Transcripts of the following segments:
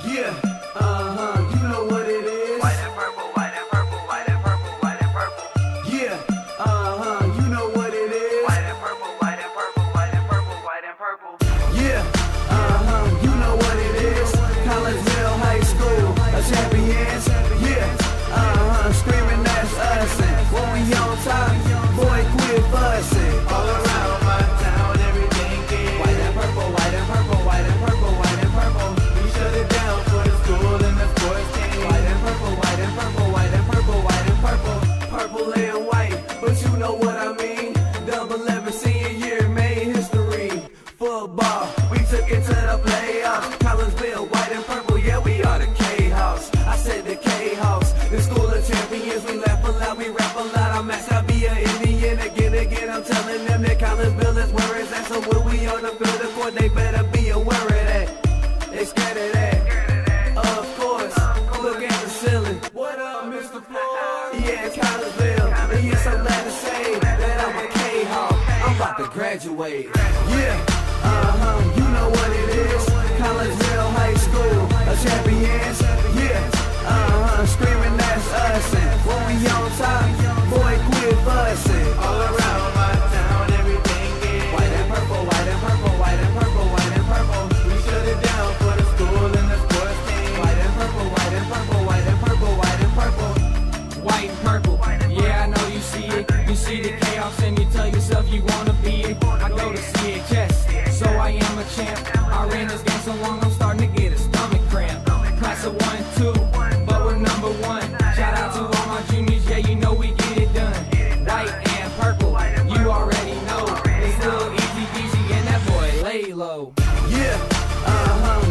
Yeah, you know what it is. White and purple, white and purple, white and purple, white and purple. Yeah, you know what it is. White and purple, white and purple, white and purple, white and purple. Yeah, you know what it is. Collegeville High School, a champions. Yeah, screaming that's us. And when we on top, boy, quit fussing. All around my town, everything is white and purple, white and purple, white and purple, white and purple. We shut it down for the school and the sports team. White and purple, white and purple, white and purple, white and purple. Purple and white, but you know what I mean. Double 11 senior year made history. Football, we took it to the playoffs. Collegeville, white and purple, yeah, we are the K-House. I said the K-House, the school of champions. We laugh a lot, we rap a lot. I'm asked to be an Indian again. I'm telling them that Collegeville is where it's at. So when we on the field of court, they better be aware of that. They scared of that. Of course, look at the ceiling. What up, Mr. Floyd? Yeah, it's Collegeville. And yes, I'm glad to say that I'm a K-Hawk. I'm about to graduate. Yeah, you know what it is. Collegeville High School, a champions. Yeah, screaming that's us. And when we on top, boy, quit fussing. All around my town, everything is white and purple, white and purple, white and purple, white and purple. We shut it down for the school and the sports team. White and purple, white and purple, white and purple, white and purple. White and purple, yeah, I know you see it. You see the chaos and you tell yourself you wanna be it. I go to see it, yes, so I am a champ. I ran this game so long I'm starting to get a stomach cramp. Class of 1, 2, but we're number one. Shout out to all my juniors, yeah, you know we get it done. White and purple, you already know. It's little easy peasy and that boy lay low. Yeah,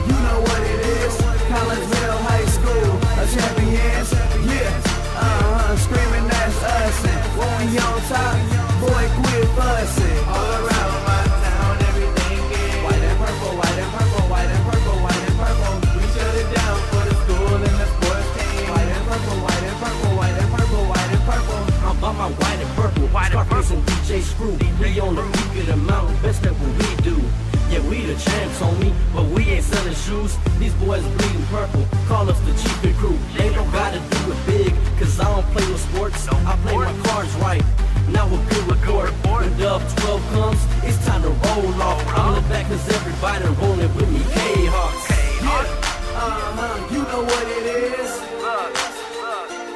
you know what it is. Collegeville High School, a champions. Yeah, screaming that's us. And when we on top, boy, quit fussing. All around my town, everything is white and purple, white and purple, white and purple, white and purple. We shut it down for the school and the sports team. White and purple, white and purple, white and purple, white and purple. I'm about my white and purple. Scarface and DJ Screw. We on the peak of the mountain, best at what we do. Yeah, we the champs, homie, but we ain't selling shoes. These boys bleeding purple, call us the chiefin' crew. They don't gotta do it big, cause I don't play with sports. I play my cards right. Now a good report. When Dub 12 comes, it's time to roll off. I'm in the back cause everybody rolling with me. K-Hawks. Yeah, you know what it is. Look,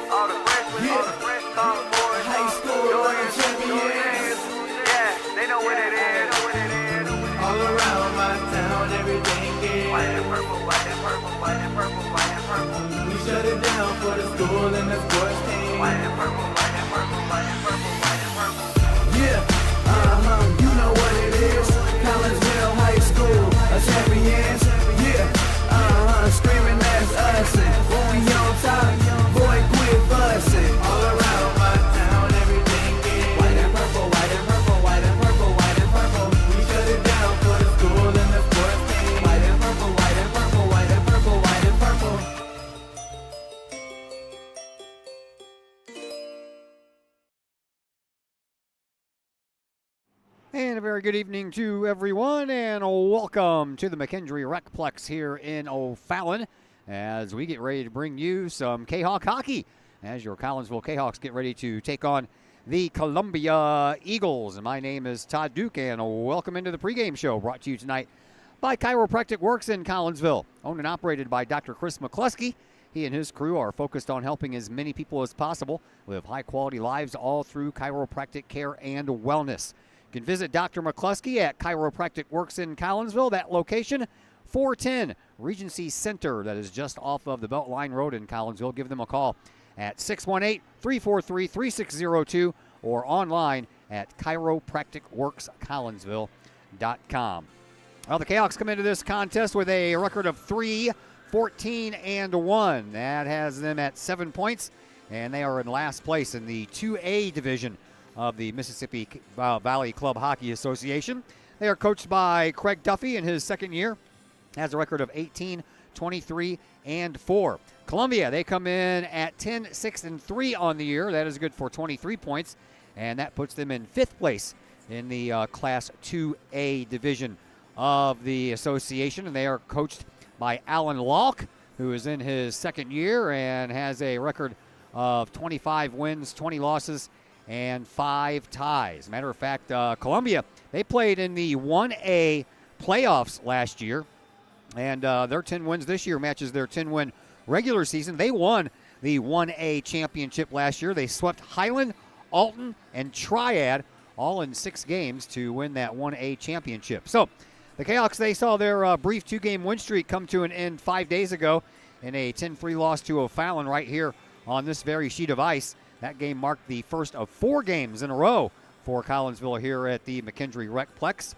all the freshmen, all the fresh college boys. High school, champions. Yeah, they know what it is. All around my town, everything is White and purple, white and purple, white and purple, white and purple. we shut it down for the school and the sports team. White and purple, white and purple, white and purple, white and purple. Yeah, you know what it is. Collegeville High School, a champions. Yeah, screaming that's us. And when we on top, boy, quit fussing. All around my town, everything is white and purple, white and purple, white and purple, white and purple. We shut it down for the school and the sports team. White and purple, white and purple, white and purple, white and purple. And a very good evening to everyone, and welcome to the McKendree Recplex here in O'Fallon as we get ready to bring you some K-Hawk hockey as your Collinsville K-Hawks get ready to take on the Columbia Eagles. And my name is Todd Duke, and welcome into the pregame show brought to you tonight by Chiropractic Works in Collinsville, owned and operated by Dr. Chris McCluskey. He and his crew are focused on helping as many people as possible live high-quality lives all through chiropractic care and wellness. You can visit Dr. McCluskey at Chiropractic Works in Collinsville. That location, 410 Regency Center. That is just off of the Beltline Road in Collinsville. Give them a call at 618-343-3602 or online at chiropracticworkscollinsville.com. Well, the K-Hawks come into this contest with a record of 3-14-1. That has them at 7 points, and they are in last place in the 2A division of the Mississippi Valley Club Hockey Association. They are coached by Craig Duffy in his second year. Has a record of 18-23-4. Columbia, they come in at 10-6-3 on the year. That is good for 23 points, and that puts them in 5th place in the Class 2A division of the association, and they are coached by Alan Lalk. who is in his second year and has a record of 25 wins, 20 losses, and 5 ties. Matter of fact, Columbia, they played in the 1A playoffs last year, and their 10 wins this year matches their 10-win regular season. They won the 1A championship last year. They swept Highland, Alton, and Triad all in 6 games to win that 1A championship. So the Kahawks, they saw their brief 2-game win streak come to an end 5 days ago in a 10-3 loss to O'Fallon right here on this very sheet of ice. That game marked the first of 4 games in a row for Collinsville here at the McKendree Recplex.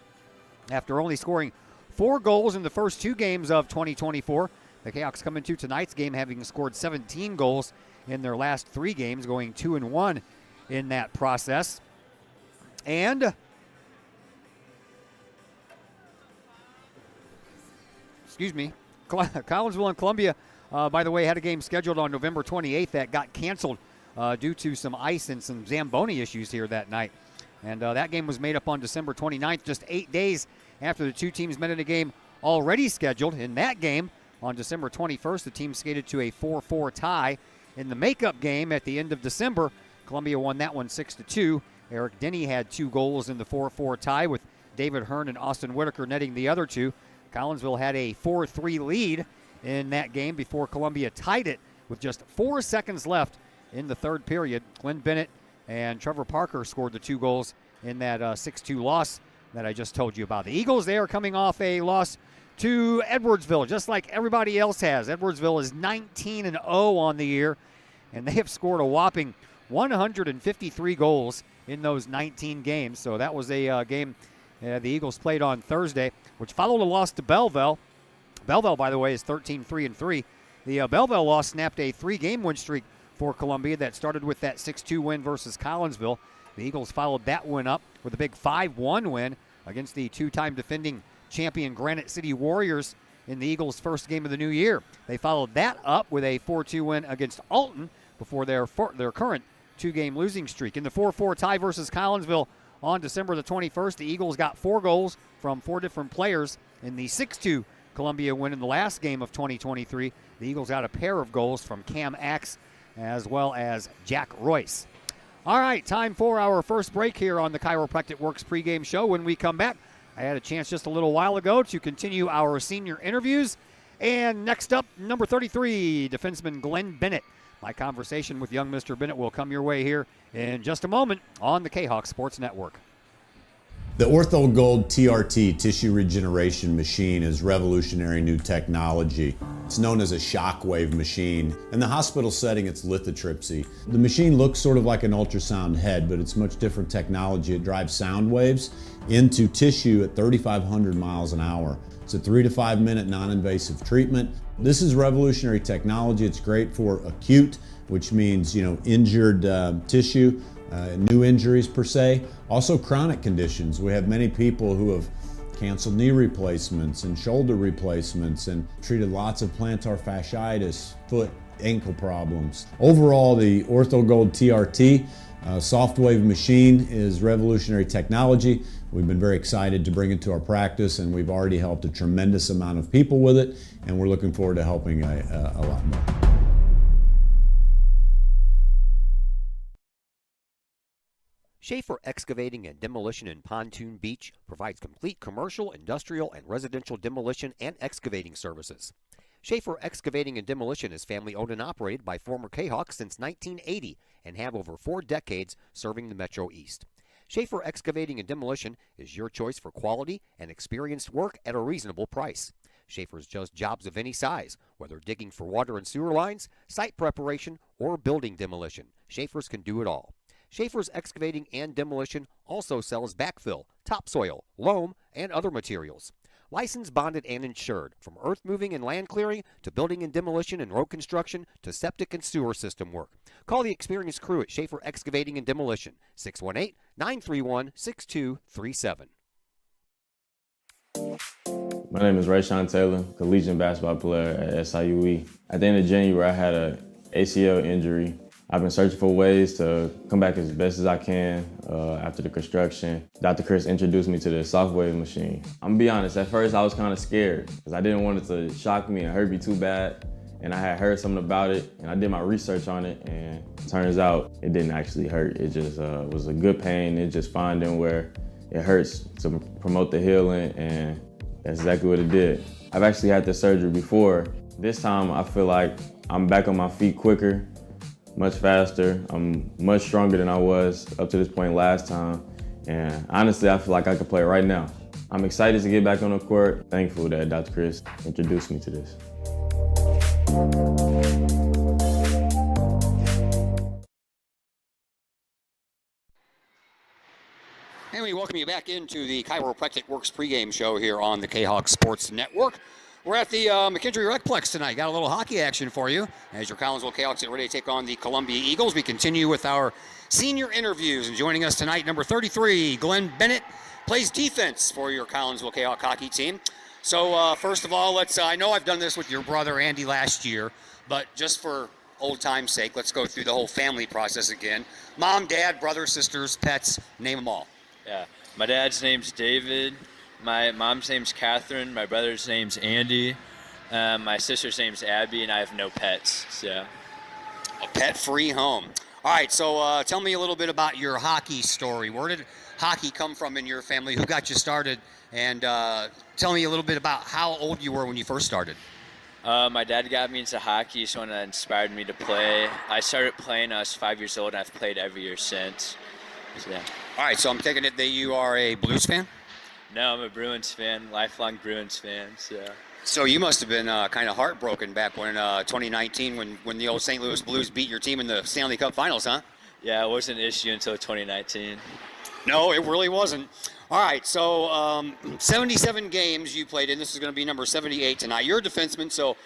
After only scoring 4 goals in the first 2 games of 2024, the Kahawks come into tonight's game having scored 17 goals in their last 3 games, going 2-1 in that process. And Collinsville and Columbia, by the way, had a game scheduled on November 28th that got canceled due to some ice and some Zamboni issues here that night. And that game was made up on December 29th, just 8 days after the 2 teams met in a game already scheduled. In that game, on December 21st, the team skated to a 4-4 tie. In the makeup game at the end of December, Columbia won that one 6-2. Eric Denny had 2 goals in the 4-4 tie, with David Hearn and Austin Whitaker netting the other 2. Collinsville had a 4-3 lead in that game before Columbia tied it with just 4 seconds left in the third period. Glenn Bennett and Trevor Parker scored the 2 goals in that 6-2 loss that I just told you about. The Eagles, they are coming off a loss to Edwardsville, just like everybody else has. Edwardsville is 19-0 on the year, and they have scored a whopping 153 goals in those 19 games. So that was a game the Eagles played on Thursday, which followed a loss to Belleville. Belleville, by the way, is 13-3-3. The Belleville loss snapped a 3-game win streak for Columbia that started with that 6-2 win versus Collinsville. The Eagles followed that win up with a big 5-1 win against the 2-time defending champion Granite City Warriors in the Eagles' first game of the new year. They followed that up with a 4-2 win against Alton before their current 2-game losing streak. In the 4-4 tie versus Collinsville on December the 21st, the Eagles got 4 goals from 4 different players. In the 6-2 Columbia win in the last game of 2023, the Eagles got a pair of goals from Cam Axe as well as Jack Royce. All right, time for our first break here on the Chiropractic Works pregame show. When we come back, I had a chance just a little while ago to continue our senior interviews. And next up, number 33, defenseman Glenn Bennett. My conversation with young Mr. Bennett will come your way here in just a moment on the Kahok Sports Network. The Ortho Gold TRT tissue regeneration machine is revolutionary new technology. It's known as a shockwave machine. In the hospital setting, it's lithotripsy. The machine looks sort of like an ultrasound head, but it's much different technology. It drives sound waves into tissue at 3,500 miles an hour. It's a 3 to 5 minute non-invasive treatment. This is revolutionary technology. It's great for acute, which means, injured tissue. New injuries per se, also chronic conditions. We have many people who have canceled knee replacements and shoulder replacements and treated lots of plantar fasciitis, foot, ankle problems. Overall, the OrthoGold TRT soft wave machine is revolutionary technology. We've been very excited to bring it to our practice, and we've already helped a tremendous amount of people with it, and we're looking forward to helping a lot more. Schaefer Excavating and Demolition in Pontoon Beach provides complete commercial, industrial, and residential demolition and excavating services. Schaefer Excavating and Demolition is family owned and operated by former Kahawks since 1980 and have over 4 decades serving the Metro East. Schaefer Excavating and Demolition is your choice for quality and experienced work at a reasonable price. Schaefer's does jobs of any size, whether digging for water and sewer lines, site preparation, or building demolition. Schaefer's can do it all. Schaefer's Excavating and Demolition also sells backfill, topsoil, loam, and other materials. Licensed, bonded, and insured, from earth moving and land clearing to building and demolition and road construction to septic and sewer system work. Call the experienced crew at Schaefer Excavating and Demolition, 618-931-6237. My name is Rayshawn Taylor, collegiate basketball player at SIUE. At the end of January, I had an ACL injury. I've been searching for ways to come back as best as I can after the construction. Dr. Chris introduced me to the soft wave machine. I'm gonna be honest, at first I was kind of scared because I didn't want it to shock me and hurt me too bad. and I had heard something about it, and I did my research on it, and turns out it didn't actually hurt. It just was a good pain. It just finding where it hurts to promote the healing, and that's exactly what it did. I've actually had this surgery before. This time I feel like I'm back on my feet quicker, much faster. I'm much stronger than I was up to this point last time, and honestly, I feel like I could play right now. I'm excited to get back on the court. Thankful that Dr. Chris introduced me to this. And we welcome you back into the Chiropractic Works pregame show here on the Kahok Sports Network. We're at the McKendree Recplex tonight. Got a little hockey action for you as your Collinsville Kahawks get ready to take on the Columbia Eagles. We continue with our senior interviews, and joining us tonight, number 33, Glenn Bennett, plays defense for your Collinsville Kahawk hockey team. So first of all, I know I've done this with your brother Andy last year, but just for old time's sake, let's go through the whole family process again. Mom, dad, brothers, sisters, pets, name them all. Yeah, my dad's name's David, my mom's name's Catherine, my brother's name's Andy, my sister's name's Abby, and I have no pets, so. A pet-free home. All right, so tell me a little bit about your hockey story. Where did hockey come from in your family? Who got you started? And tell me a little bit about how old you were when you first started. My dad got me into hockey, so that inspired me to play. I started playing when I was 5 years old, and I've played every year since. So, yeah. All right, so I'm taking it that you are a Blues fan? No, I'm a Bruins fan, lifelong Bruins fan. So you must have been kind of heartbroken back when 2019 when the old St. Louis Blues beat your team in the Stanley Cup Finals, huh? Yeah, it wasn't an issue until 2019. No, it really wasn't. All right, so 77 games you played in. This is going to be number 78 tonight. You're a defenseman, so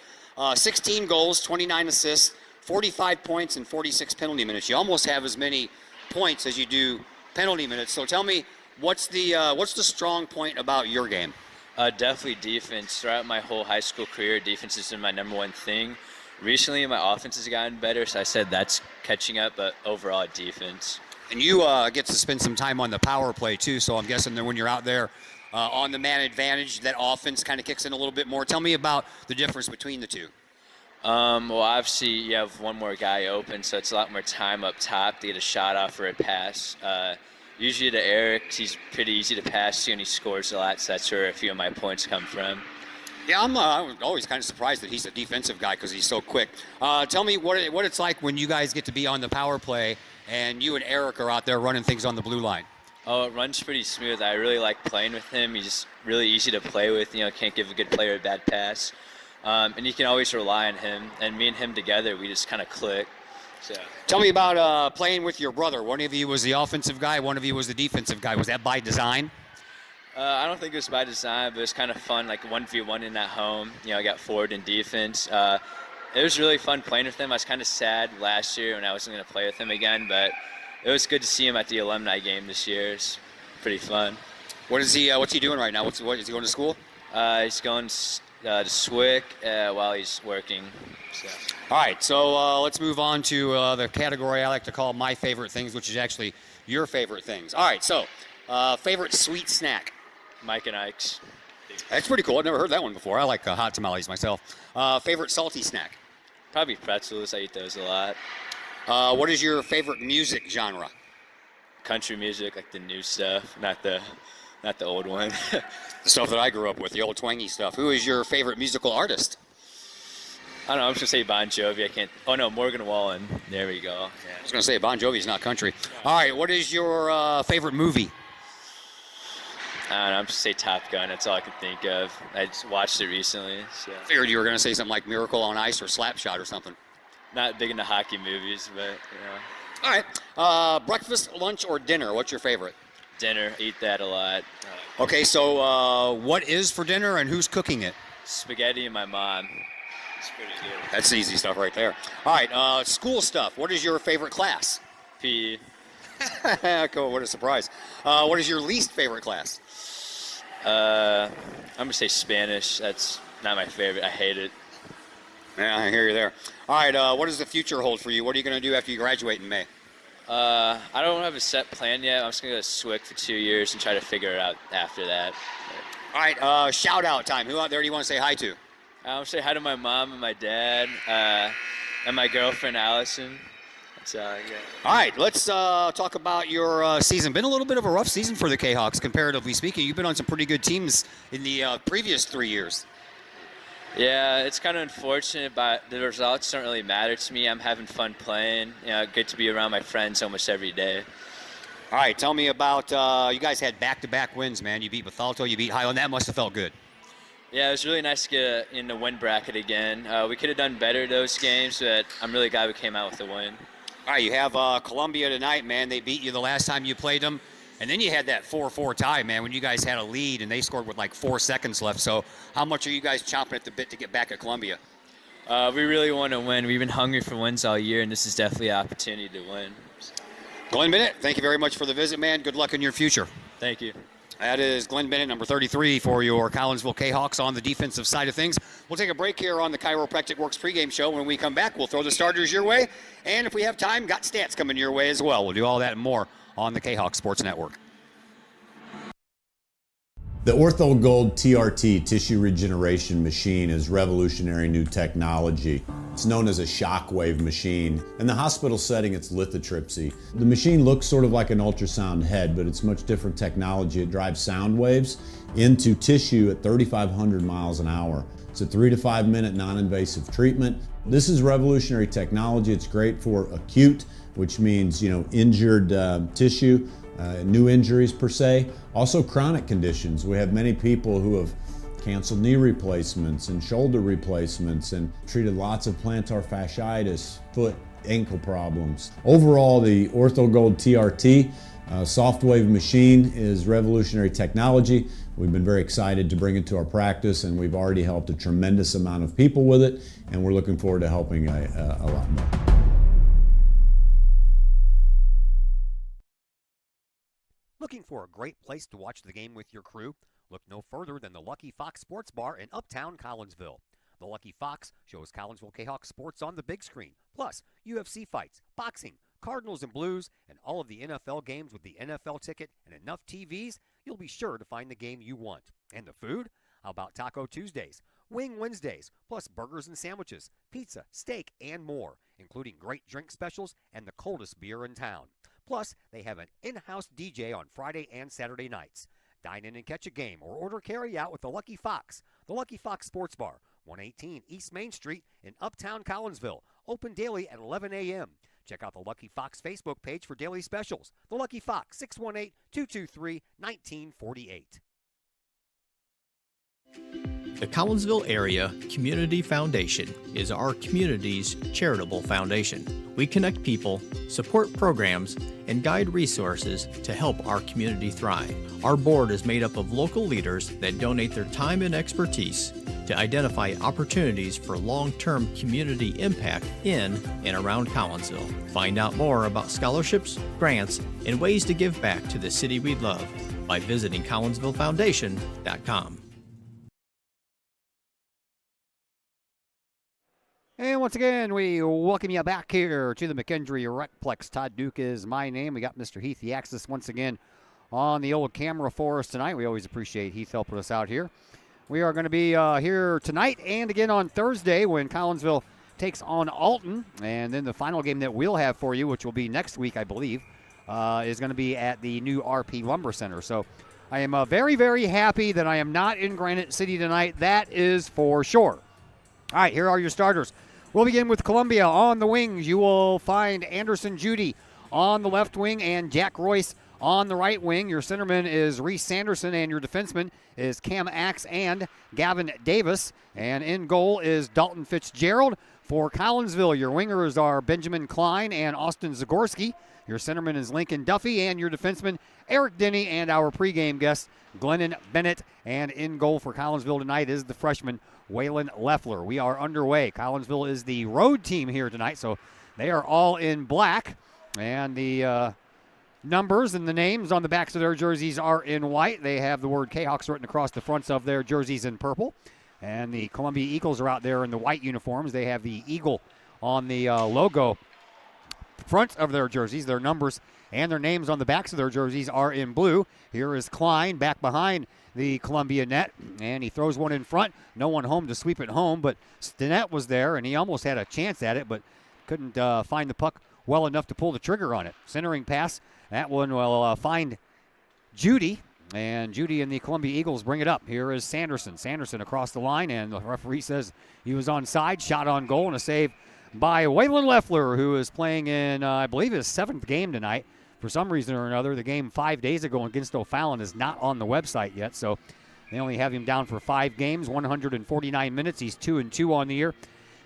16 goals, 29 assists, 45 points, and 46 penalty minutes. You almost have as many points as you do penalty minutes. So tell me, what's the strong point about your game? Definitely defense. Throughout my whole high school career, defense has been my number one thing. Recently, my offense has gotten better, so I said that's catching up, but overall defense. And you get to spend some time on the power play, too, so I'm guessing that when you're out there on the man advantage, that offense kind of kicks in a little bit more. Tell me about the difference between the two. Well, obviously, you have one more guy open, so it's a lot more time up top to get a shot off or a pass. Usually to Eric, he's pretty easy to pass to, and he scores a lot, so that's where a few of my points come from. Yeah, I'm always kind of surprised that he's a defensive guy because he's so quick. Tell me what it's like when you guys get to be on the power play and you and Eric are out there running things on the blue line. Oh, it runs pretty smooth. I really like playing with him. He's just really easy to play with. Can't give a good player a bad pass. And you can always rely on him. And me and him together, we just kind of click. So. Tell me about playing with your brother. One of you was the offensive guy, one of you was the defensive guy. Was that by design? I don't think it was by design, but it was kind of fun, like 1v1 in at home. I got forward and defense. It was really fun playing with him. I was kind of sad last year when I wasn't going to play with him again, but it was good to see him at the alumni game this year. It's pretty fun. What's he doing right now? Is he going to school? He's going to SWIC while he's working. So. All right, so let's move on to the category I like to call my favorite things, which is actually your favorite things. All right, so favorite sweet snack? Mike and Ike's. That's pretty cool. I've never heard that one before. I like hot tamales myself. Favorite salty snack? Probably pretzels. I eat those a lot. What is your favorite music genre? Country music, like the new stuff, not the old one. The stuff that I grew up with, the old twangy stuff. Who is your favorite musical artist? I don't know. I'm just going to say Bon Jovi. I can't. Oh, no, Morgan Wallen. There we go. Yeah. I was going to say Bon Jovi's not country. All right, what is your favorite movie? I don't know. I'm just say Top Gun. That's all I can think of. I just watched it recently. So. I figured you were going to say something like Miracle on Ice or Slapshot or something. Not big into hockey movies, but, All right. Breakfast, lunch, or dinner? What's your favorite? Dinner. Eat that a lot. Okay, so what is for dinner and who's cooking it? Spaghetti and my mom. It's pretty good. That's easy stuff right there. All right, school stuff. What is your favorite class? PE. Cool, what a surprise. What is your least favorite class? I'm going to say Spanish. That's not my favorite. I hate it. Yeah, I hear you there. All right, what does the future hold for you? What are you going to do after you graduate in May? I don't have a set plan yet. I'm just going to go to SWIC for 2 years and try to figure it out after that. All right, shout-out time. Who out there do you want to say hi to? Say hi to my mom and my dad, and my girlfriend Allison. Yeah. All right, let's talk about your season. Been a little bit of a rough season for the Kahawks, comparatively speaking. You've been on some pretty good teams in the previous 3 years. Yeah, it's kind of unfortunate, but the results don't really matter to me. I'm having fun playing. Good to be around my friends almost every day. All right, tell me about you guys had back-to-back wins, man. You beat Bethalto, you beat Highland. That must have felt good. Yeah, it was really nice to get in the win bracket again. We could have done better those games, but I'm really glad we came out with a win. All right, you have Columbia tonight, man. They beat you the last time you played them. And then you had that 4-4 tie, man, when you guys had a lead and they scored with like 4 seconds left. So how much are you guys chomping at the bit to get back at Columbia? We really want to win. We've been hungry for wins all year, and this is definitely an opportunity to win. Glenn Bennett, thank you very much for the visit, man. Good luck in your future. Thank you. That is Glenn Bennett, number 33 for your Collinsville Kahawks on the defensive side of things. We'll take a break here on the Chiropractic Works pregame show. When we come back, we'll throw the starters your way. And if we have time, got stats coming your way as well. We'll do all that and more on the Kahawk Sports Network. The Ortho Gold TRT tissue regeneration machine is revolutionary new technology. It's known as a shockwave machine. In the hospital setting, it's lithotripsy. The machine looks sort of like an ultrasound head, but it's much different technology. It drives sound waves into tissue at 3,500 miles an hour. It's a 3 to 5 minute non-invasive treatment. This is revolutionary technology. It's great for acute, which means, injured tissue. New injuries per se, also chronic conditions. We have many people who have canceled knee replacements and shoulder replacements and treated lots of plantar fasciitis, foot, ankle problems. Overall, the OrthoGold TRT soft wave machine is revolutionary technology. We've been very excited to bring it to our practice, and we've already helped a tremendous amount of people with it, and we're looking forward to helping a lot more. Looking for a great place to watch the game with your crew? Look no further than the Lucky Fox Sports Bar in Uptown Collinsville. The Lucky Fox shows Collinsville Kahawk sports on the big screen, plus UFC fights, boxing, Cardinals and Blues, and all of the NFL games with the NFL ticket and enough TVs, you'll be sure to find the game you want. And the food? How about Taco Tuesdays, Wing Wednesdays, plus burgers and sandwiches, pizza, steak, and more, including great drink specials and the coldest beer in town. Plus, they have an in-house DJ on Friday and Saturday nights. Dine in and catch a game or order carry-out with the Lucky Fox. The Lucky Fox Sports Bar, 118 East Main Street in Uptown Collinsville. Open daily at 11 a.m. Check out the Lucky Fox Facebook page for daily specials. The Lucky Fox, 618-223-1948. The Collinsville Area Community Foundation is our community's charitable foundation. We connect people, support programs, and guide resources to help our community thrive. Our board is made up of local leaders that donate their time and expertise to identify opportunities for long-term community impact in and around Collinsville. Find out more about scholarships, grants, and ways to give back to the city we love by visiting CollinsvilleFoundation.com. And once again, we welcome you back here to the McKendree Recplex. Todd Duke is my name. We got Mr. Heath Yaxis once again on the old camera for us tonight. We always appreciate Heath helping us out here. We are going to be here tonight and again on Thursday when Collinsville takes on Alton. And then the final game that we'll have for you, which will be next week, I believe, is going to be at the new RP Lumber Center. So I am very, very happy that I am not in Granite City tonight. That is for sure. All right, here are your starters. We'll begin with Columbia. On the wings, you will find Anderson Judy on the left wing and Jack Royce on the right wing. Your centerman is Reese Sanderson, and your defenseman is Cam Axe and Gavin Davis. And in goal is Dalton Fitzgerald. For Collinsville, your wingers are Benjamin Klein and Austin Zagorski. Your centerman is Lincoln Duffy, and your defenseman, Eric Denny, and our pregame guest, Glennon Bennett. And in goal for Collinsville tonight is the freshman, Waylon Leffler. We are underway. Collinsville is the road team here tonight, so they are all in black. And the numbers and the names on the backs of their jerseys are in white. They have the word Kahawks written across the fronts of their jerseys in purple. And the Columbia Eagles are out there in the white uniforms. They have the eagle on the logo front of their jerseys. Their numbers and their names on the backs of their jerseys are in blue. Here is Klein back behind the Columbia net, and he throws one in front. No one home to sweep it home, but Stinnett was there, and he almost had a chance at it, but couldn't find the puck well enough to pull the trigger on it. Centering pass, that one will find Judy, and Judy and the Columbia Eagles bring it up. Here is Sanderson. Sanderson across the line, and the referee says he was onside. Shot on goal, and a save by Waylon Leffler, who is playing in, I believe, his 7th game tonight. For some reason or another, the game 5 days ago against O'Fallon is not on the website yet, so they only have him down for 5 games, 149 minutes. He's 2-2 on the year.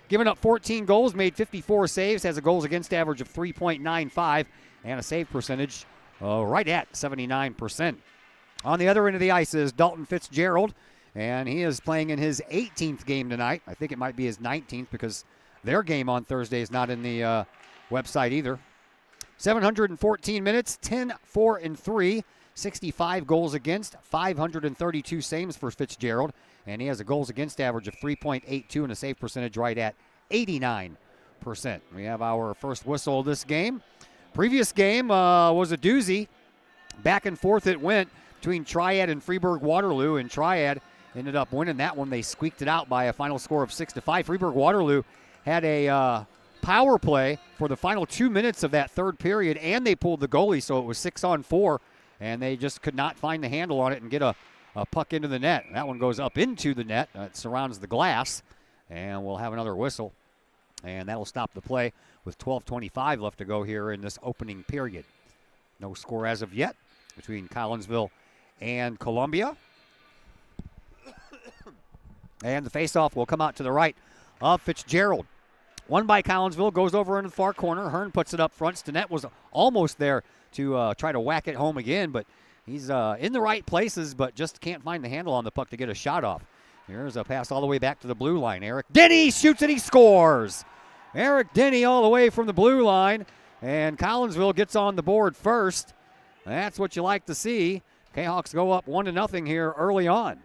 Giving up 14 goals, made 54 saves, has a goals against average of 3.95, and a save percentage right at 79%. On the other end of the ice is Dalton Fitzgerald, and he is playing in his 18th game tonight. I think it might be his 19th because their game on Thursday is not in the website either. 714 minutes, 10-4-3, 65 goals against, 532 saves for Fitzgerald, and he has a goals against average of 3.82 and a save percentage right at 89%. We have our first whistle of this game. Previous game was a doozy. Back and forth it went between Triad and Freeburg Waterloo, and Triad ended up winning that one. They squeaked it out by a final score of 6-5. Freeburg Waterloo had a power play for the final 2 minutes of that third period, and they pulled the goalie, so it was 6-on-4, and they just could not find the handle on it and get a puck into the net. That one goes up into the net. It surrounds the glass, and we'll have another whistle, and that'll stop the play with 12:25 left to go here in this opening period. No score as of yet between Collinsville and Columbia. And the faceoff will come out to the right of Fitzgerald. Won by Collinsville, goes over into the far corner. Hearn puts it up front. Stinnett was almost there to try to whack it home again, but he's in the right places, but just can't find the handle on the puck to get a shot off. Here's a pass all the way back to the blue line. Eric Denny shoots and he scores. Eric Denny all the way from the blue line, and Collinsville gets on the board first. That's what you like to see. Kahawks go up 1-0 here early on.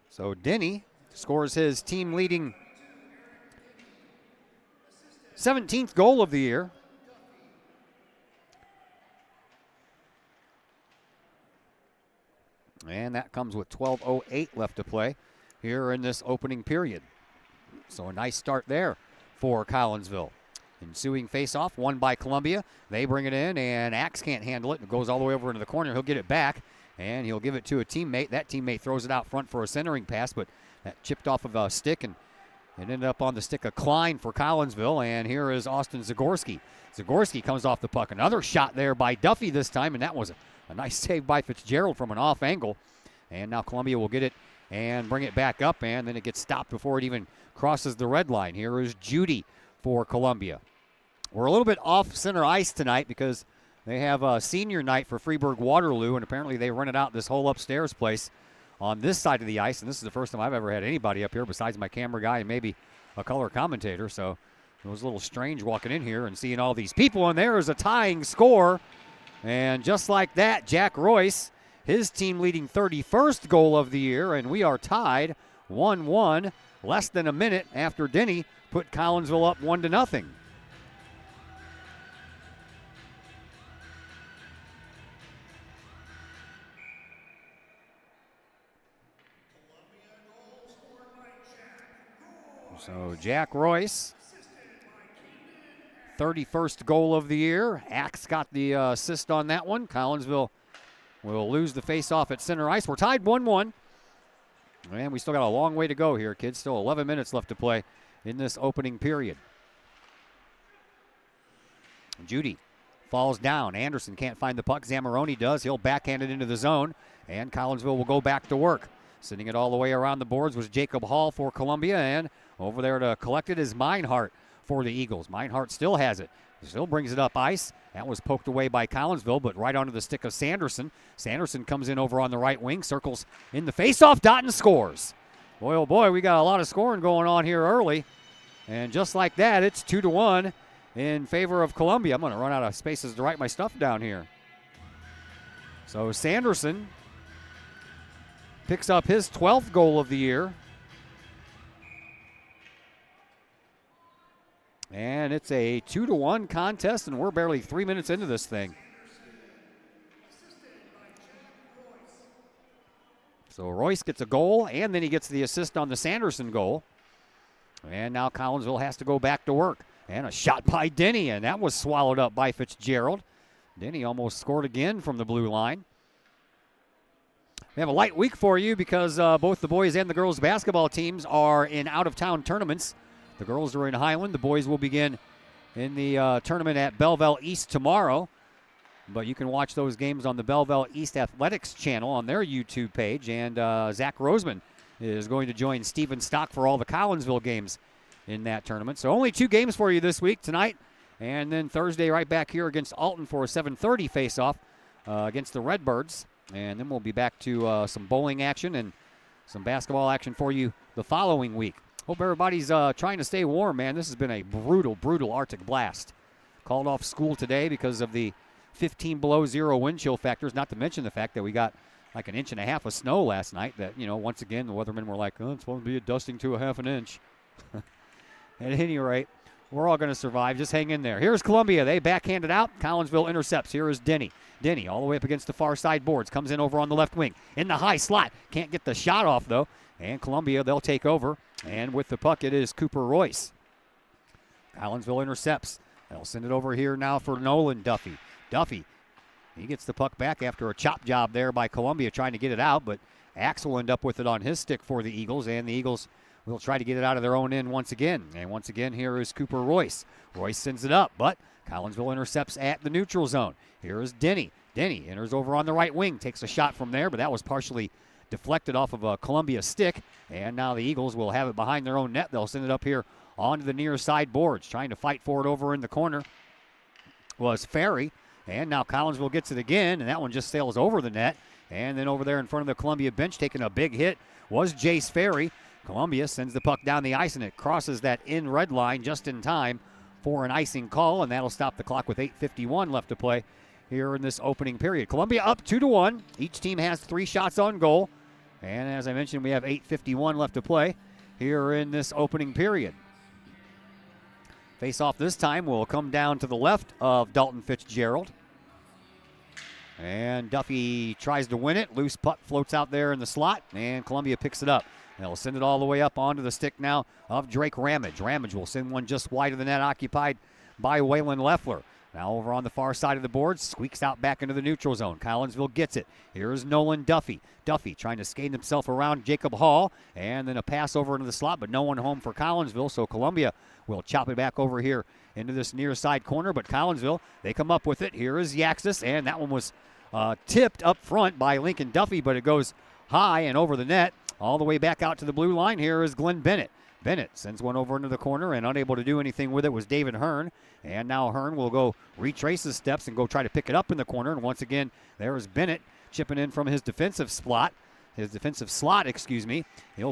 So Denny scores his team-leading 17th goal of the year. And that comes with 12:08 left to play here in this opening period. So a nice start there for Collinsville. Ensuing faceoff, won by Columbia. They bring it in, and Axe can't handle it. It goes all the way over into the corner. He'll get it back, and he'll give it to a teammate. That teammate throws it out front for a centering pass, but that chipped off of a stick, and it ended up on the stick of Klein for Collinsville, and here is Austin Zagorski. Zagorski comes off the puck. Another shot there by Duffy this time, and that was a nice save by Fitzgerald from an off angle. And now Columbia will get it and bring it back up, and then it gets stopped before it even crosses the red line. Here is Judy for Columbia. We're a little bit off center ice tonight because they have a senior night for Freeburg Waterloo, and apparently they rented out this whole upstairs place on this side of the ice, and this is the first time I've ever had anybody up here besides my camera guy and maybe a color commentator, so it was a little strange walking in here and seeing all these people, and there is a tying score, and just like that, Jack Royce, his team-leading 31st goal of the year, and we are tied 1-1, less than a minute after Denny put Collinsville up 1-0. So Jack Royce, 31st goal of the year. Axe got the assist on that one. Collinsville will lose the faceoff at center ice. We're tied 1-1. And we still got a long way to go here, kids. Still 11 minutes left to play in this opening period. Judy falls down. Anderson can't find the puck. Zamoroni does. He'll backhand it into the zone. And Collinsville will go back to work. Sending it all the way around the boards was Jacob Hall for Columbia, and over there to collect it is Meinhardt for the Eagles. Meinhardt still has it. Still brings it up ice. That was poked away by Collinsville, but right onto the stick of Sanderson. Sanderson comes in over on the right wing, circles in the faceoff dot and scores. Boy, oh boy, we got a lot of scoring going on here early. And just like that, it's 2-1 in favor of Columbia. I'm going to run out of spaces to write my stuff down here. So Sanderson picks up his 12th goal of the year. And it's a 2-1 contest, and we're barely 3 minutes into this thing. So Royce gets a goal, and then he gets the assist on the Sanderson goal. And now Collinsville has to go back to work. And a shot by Denny, and that was swallowed up by Fitzgerald. Denny almost scored again from the blue line. We have a light week for you because both the boys and the girls basketball teams are in out-of-town tournaments. The girls are in Highland. The boys will begin in the tournament at Belleville East tomorrow. But you can watch those games on the Belleville East Athletics channel on their YouTube page. And Zach Roseman is going to join Steven Stock for all the Collinsville games in that tournament. So only 2 games for you this week, tonight. And then Thursday right back here against Alton for a 7:30 face-off against the Redbirds. And then we'll be back to some bowling action and some basketball action for you the following week. Hope everybody's trying to stay warm, man. This has been a brutal, brutal Arctic blast. Called off school today because of the 15 below zero wind chill factors, not to mention the fact that we got like 1.5 inches of snow last night that, once again, the weathermen were like, it's supposed to be a dusting to a 1/2 inch. At any rate, we're all going to survive. Just hang in there. Here's Columbia. They backhanded out. Collinsville intercepts. Here is Denny. Denny all the way up against the far side boards. Comes in over on the left wing. In the high slot. Can't get the shot off, though. And Columbia, they'll take over. And with the puck, it is Cooper Royce. Collinsville intercepts. They'll send it over here now for Nolan Duffy. Duffy, he gets the puck back after a chop job there by Columbia trying to get it out, but Axe will end up with it on his stick for the Eagles, and the Eagles will try to get it out of their own end once again. And once again, here is Cooper Royce. Royce sends it up, but Collinsville intercepts at the neutral zone. Here is Denny. Denny enters over on the right wing, takes a shot from there, but that was partially deflected off of a Columbia stick. And now the Eagles will have it behind their own net. They'll send it up here onto the near side boards. Trying to fight for it over in the corner was Ferry. And now Collinsville gets it again, and that one just sails over the net. And then over there in front of the Columbia bench, taking a big hit, was Jace Ferry. Columbia sends the puck down the ice, and it crosses that in red line just in time for an icing call, and that'll stop the clock with 8:51 left to play here in this opening period. Columbia up 2-1. Each team has 3 shots on goal. And as I mentioned, we have 8:51 left to play here in this opening period. Face-off this time will come down to the left of Dalton Fitzgerald. And Duffy tries to win it. Loose puck floats out there in the slot, and Columbia picks it up. They'll send it all the way up onto the stick now of Drake Ramage. Ramage will send one just wide of the net, occupied by Waylon Leffler. Now over on the far side of the board, squeaks out back into the neutral zone. Collinsville gets it. Here's Nolan Duffy. Duffy trying to skate himself around Jacob Hall, and then a pass over into the slot, but no one home for Collinsville, so Columbia will chop it back over here into this near side corner, but Collinsville, they come up with it. Here is Yaxis, and that one was tipped up front by Lincoln Duffy, but it goes high and over the net. All the way back out to the blue line. Here is Glenn Bennett. Bennett sends one over into the corner, and unable to do anything with it was David Hearn. And now Hearn will go retrace his steps and go try to pick it up in the corner. And once again, there is Bennett chipping in from his defensive slot. He'll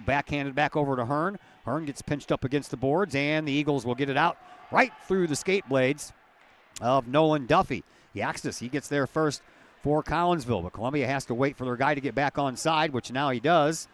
backhand it back over to Hearn. Hearn gets pinched up against the boards, and the Eagles will get it out right through the skate blades of Nolan Duffy. Yaxis, he gets there first for Collinsville, but Columbia has to wait for their guy to get back on side, which now he does.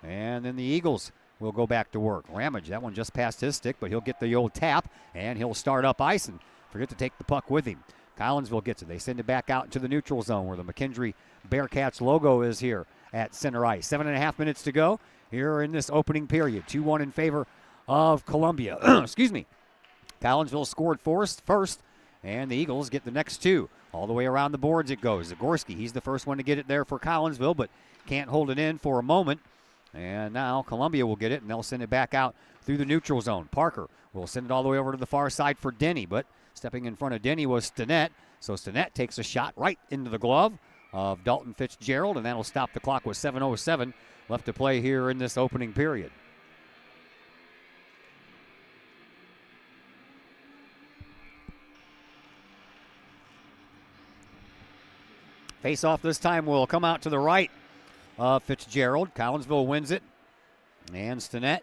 And then the Eagles will go back to work. Ramage, that one just passed his stick, but he'll get the old tap, and he'll start up ice and forget to take the puck with him. Collinsville gets it. They send it back out into the neutral zone where the McKendree Bearcats logo is here at center ice. 7.5 minutes to go here in this opening period. 2-1 in favor of Columbia. Excuse me. Collinsville scored first, and the Eagles get the next 2. All the way around the boards it goes. Zagorski, he's the first one to get it there for Collinsville, but can't hold it in for a moment. And now Columbia will get it, and they'll send it back out through the neutral zone. Parker will send it all the way over to the far side for Denny, but stepping in front of Denny was Stinnett. So Stinnett takes a shot right into the glove of Dalton Fitzgerald, and that'll stop the clock with 7:07 left to play here in this opening period. Face-off this time will come out to the right of Fitzgerald. Collinsville wins it. And Stinnett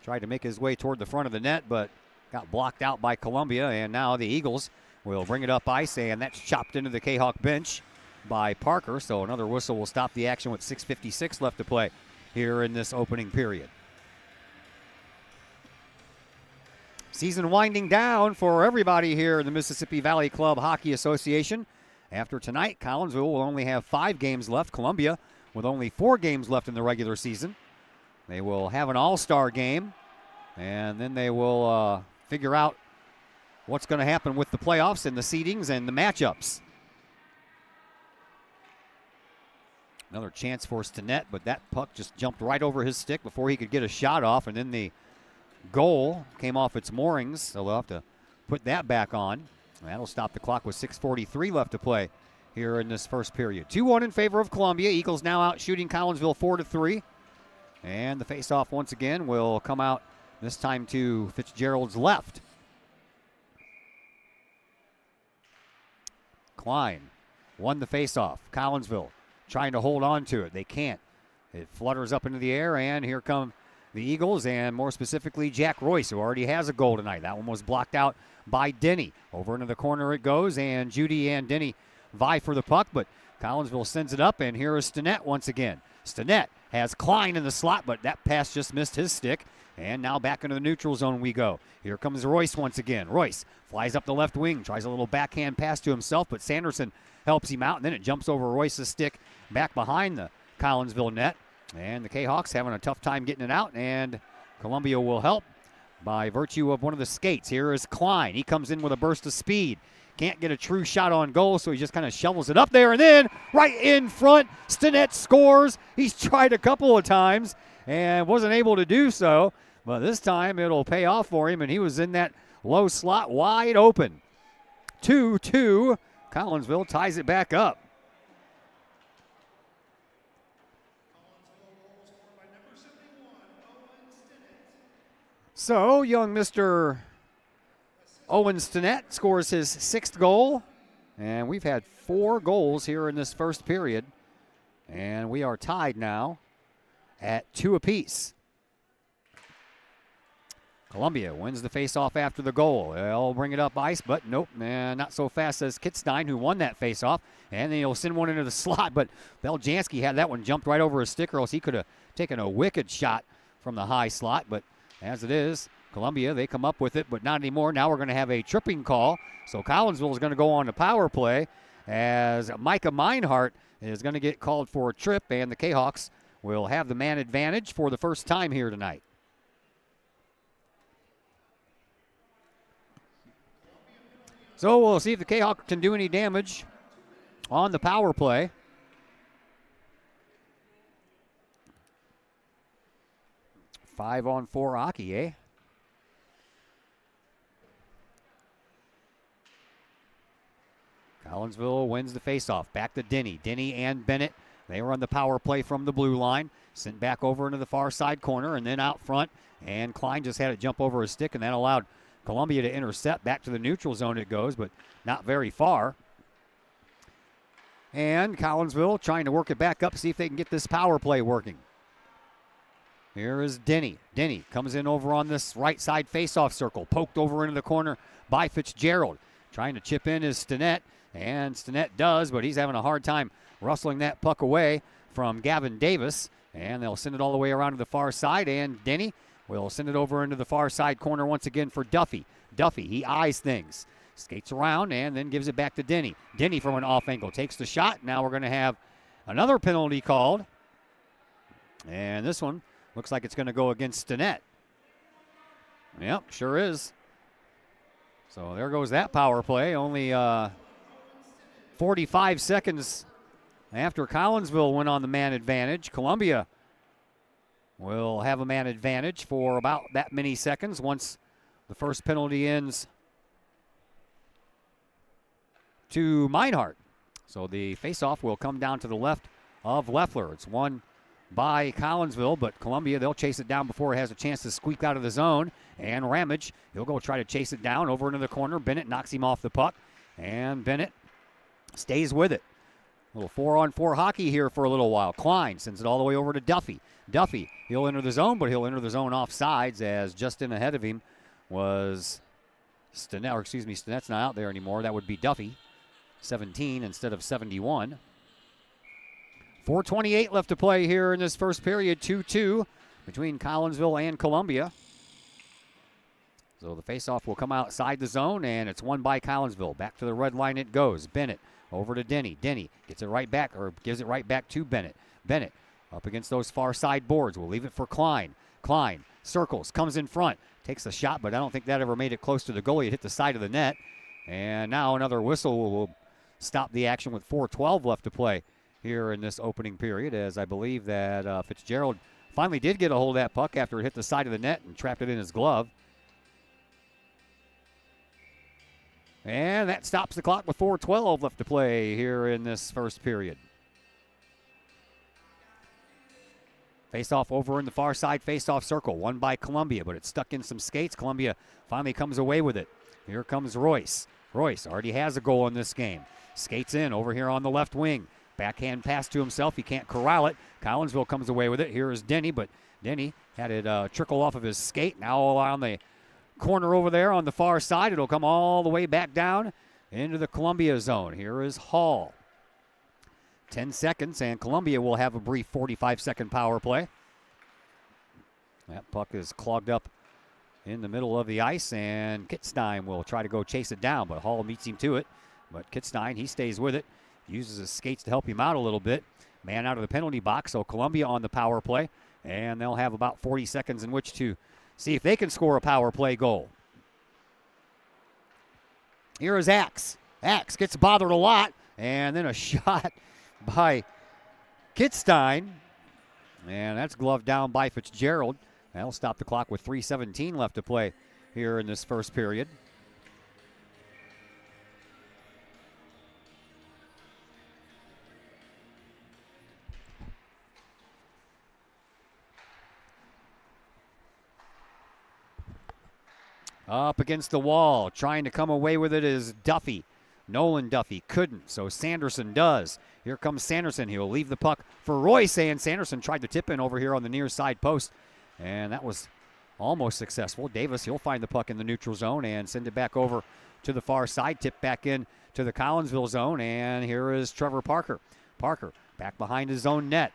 tried to make his way toward the front of the net, but got blocked out by Columbia. And now the Eagles will bring it up ice, and that's chopped into the Kahok bench by Parker. So another whistle will stop the action with 6:56 left to play here in this opening period. Season winding down for everybody here in the Mississippi Valley Club Hockey Association. After tonight, Collinsville will only have 5 games left. Columbia with only 4 games left in the regular season. They will have an all-star game, and then they will figure out what's going to happen with the playoffs and the seedings and the matchups. Another chance for Stinnett, but that puck just jumped right over his stick before he could get a shot off, and then the goal came off its moorings, so they'll have to put that back on. That'll stop the clock with 6:43 left to play here in this first period. 2-1 in favor of Columbia. Eagles now out shooting Collinsville 4-3. And the faceoff once again will come out, this time to Fitzgerald's left. Klein won the faceoff. Collinsville trying to hold on to it. They can't. It flutters up into the air, and here come the Eagles, and more specifically Jack Royce, who already has a goal tonight. That one was blocked out by Denny. Over into the corner it goes, and Judy and Denny vie for the puck, but Collinsville sends it up, and here is Stinnett once again. Stinnett has Klein in the slot, but that pass just missed his stick. And now back into the neutral zone we go. Here comes Royce once again. Royce flies up the left wing, tries a little backhand pass to himself, but Sanderson helps him out, and then it jumps over Royce's stick back behind the Collinsville net. And the Kahawks having a tough time getting it out, and Columbia will help by virtue of one of the skates. Here is Klein. He comes in with a burst of speed. Can't get a true shot on goal, so he just kind of shovels it up there. And then right in front, Stinnett scores. He's tried a couple of times and wasn't able to do so. But this time it'll pay off for him, and he was in that low slot wide open. 2-2. Collinsville ties it back up. So young Mr. Owen Stinnett scores his 6th goal, and we've had 4 goals here in this first period, and we are tied now at 2 apiece. Columbia wins the faceoff after the goal. They'll bring it up ice, but nope, not so fast as Kitstein, who won that faceoff, and then he'll send one into the slot, but Beljanski had that one jumped right over his stick, or else he could have taken a wicked shot from the high slot, but as it is, Columbia, they come up with it, but not anymore. Now we're going to have a tripping call. So Collinsville is going to go on the power play as Micah Meinhardt is going to get called for a trip, and the Kahawks will have the man advantage for the first time here tonight. So we'll see if the Kahawks can do any damage on the power play. Five-on-4 hockey, eh? Collinsville wins the faceoff. Back to Denny. Denny and Bennett. They run the power play from the blue line. Sent back over into the far side corner and then out front. And Klein just had it jump over his stick, and that allowed Columbia to intercept. Back to the neutral zone it goes, but not very far. And Collinsville trying to work it back up, see if they can get this power play working. Here is Denny. Denny comes in over on this right side faceoff circle. Poked over into the corner by Fitzgerald. Trying to chip in is Stinnett. And Stinnett does, but he's having a hard time rustling that puck away from Gavin Davis. And they'll send it all the way around to the far side. And Denny will send it over into the far side corner once again for Duffy. Duffy, he eyes things. Skates around and then gives it back to Denny. Denny from an off angle takes the shot. Now we're going to have another penalty called. And this one looks like it's going to go against Stinnett. Yep, sure is. So there goes that power play. Only 45 seconds after Collinsville went on the man advantage. Columbia will have a man advantage for about that many seconds once the first penalty ends to Meinhardt. So the faceoff will come down to the left of Leffler. It's won by Collinsville, but Columbia, they'll chase it down before it has a chance to squeak out of the zone. And Ramage, he'll go try to chase it down over into the corner. Bennett knocks him off the puck, and Bennett stays with it. A little 4-on-4 hockey here for a little while. Klein sends it all the way over to Duffy. Duffy, he'll enter the zone, but he'll enter the zone off sides, as just in ahead of him was Stinnett, or excuse me, Stinnett's not out there anymore. That would be Duffy, 17 instead of 71. 4:28 left to play here in this first period, 2-2 between Collinsville and Columbia. So the faceoff will come outside the zone, and it's won by Collinsville. Back to the red line it goes. Bennett over to Denny. Denny gets it right back, or gives it right back to Bennett. Bennett up against those far side boards. We'll leave it for Klein. Klein circles, comes in front, takes a shot, but I don't think that ever made it close to the goalie. It hit the side of the net. And now another whistle will stop the action with 4:12 left to play here in this opening period, as I believe that Fitzgerald finally did get a hold of that puck after it hit the side of the net and trapped it in his glove. And that stops the clock with 4:12 left to play here in this first period. Face-off over in the far side face-off circle, won by Columbia, but it's stuck in some skates. Columbia finally comes away with it. Here comes Royce. Royce already has a goal in this game. Skates in over here on the left wing. Backhand pass to himself. He can't corral it. Collinsville comes away with it. Here is Denny, but Denny had it trickle off of his skate. Now on the corner over there on the far side. It'll come all the way back down into the Columbia zone. Here is Hall. 10 seconds, and Columbia will have a brief 45-second power play. That puck is clogged up in the middle of the ice, and Kitstein will try to go chase it down, but Hall meets him to it. But Kitstein, he stays with it, uses his skates to help him out a little bit. Man out of the penalty box, so Columbia on the power play, and they'll have about 40 seconds in which to see if they can score a power play goal. Here is Axe. Axe gets bothered a lot, and then a shot by Kitstein, and that's gloved down by Fitzgerald. That'll stop the clock with 3:17 left to play here in this first period. Up against the wall, trying to come away with it is Duffy. Nolan Duffy couldn't, so Sanderson does. Here comes Sanderson. He'll leave the puck for Royce, and Sanderson tried to tip in over here on the near side post, and that was almost successful. Davis, he'll find the puck in the neutral zone and send it back over to the far side, tip back in to the Collinsville zone, and here is Trevor Parker. Parker back behind his own net.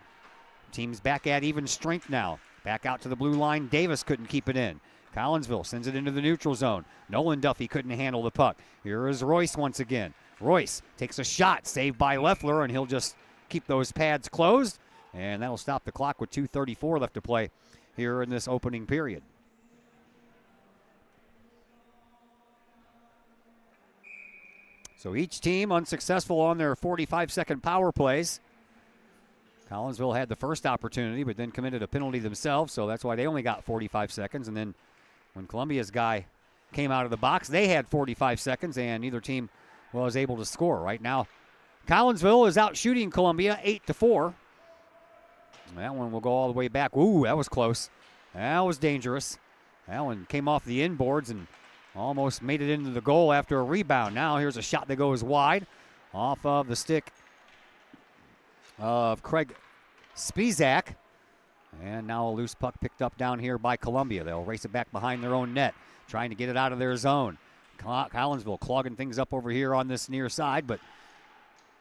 Team's back at even strength now. Back out to the blue line. Davis couldn't keep it in. Collinsville sends it into the neutral zone. Nolan Duffy couldn't handle the puck. Here is Royce once again. Royce takes a shot, saved by Leffler, and he'll just keep those pads closed, and that'll stop the clock with 2:34 left to play here in this opening period. So each team unsuccessful on their 45-second power plays. Collinsville had the first opportunity, but then committed a penalty themselves, so that's why they only got 45 seconds, and then when Columbia's guy came out of the box, they had 45 seconds, and neither team was able to score. Right now, Collinsville is out shooting Columbia 8-4. That one will go all the way back. Ooh, that was close. That was dangerous. That one came off the inboards and almost made it into the goal after a rebound. Now here's a shot that goes wide off of the stick of Craig Spizak. And now a loose puck picked up down here by Columbia. They'll race it back behind their own net, trying to get it out of their zone. Collinsville clogging things up over here on this near side, but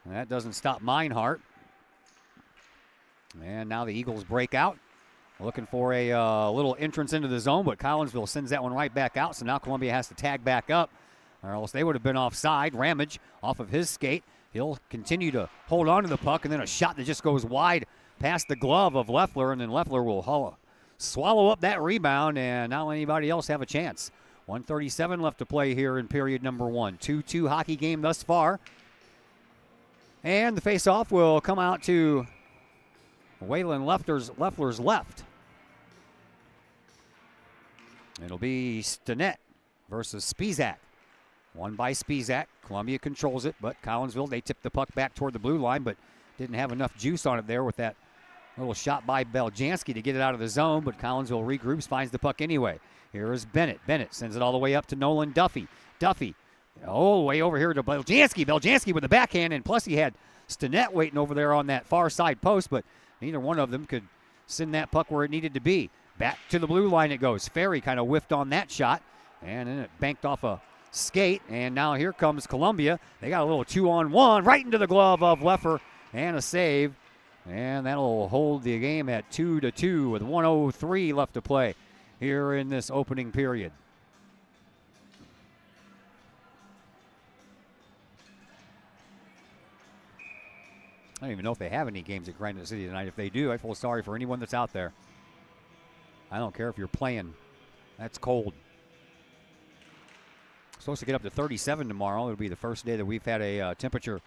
that doesn't stop Meinhardt. And now the Eagles break out, looking for a little entrance into the zone, but Collinsville sends that one right back out, so now Columbia has to tag back up, or else they would have been offside. Ramage off of his skate. He'll continue to hold on to the puck, and then a shot that just goes wide past the glove of Leffler, and then Leffler will swallow up that rebound and not let anybody else have a chance. 1:37 left to play here in period number one. 2-2 hockey game thus far. And the faceoff will come out to Waylon Leffler's left. It'll be Stinnett versus Spizak. Won by Spizak. Columbia controls it, but Collinsville, they tipped the puck back toward the blue line, but didn't have enough juice on it there with that little shot by Beljanski to get it out of the zone, but Collinsville regroups, finds the puck anyway. Here is Bennett. Bennett sends it all the way up to Nolan Duffy. Duffy, all the way over here to Beljanski. Beljanski with the backhand, and plus he had Stinnett waiting over there on that far side post, but neither one of them could send that puck where it needed to be. Back to the blue line it goes. Ferry kind of whiffed on that shot, and then it banked off a skate, and now here comes Columbia. They got a little 2-on-1 right into the glove of Leffer, and a save, and that'll hold the game at 2-2 with 1:03 left to play here in this opening period. I don't even know if they have any games at Granite City tonight. If they do, I feel sorry for anyone that's out there. I don't care if you're playing. That's cold. Supposed to get up to 37 tomorrow. It'll be the first day that we've had a temperature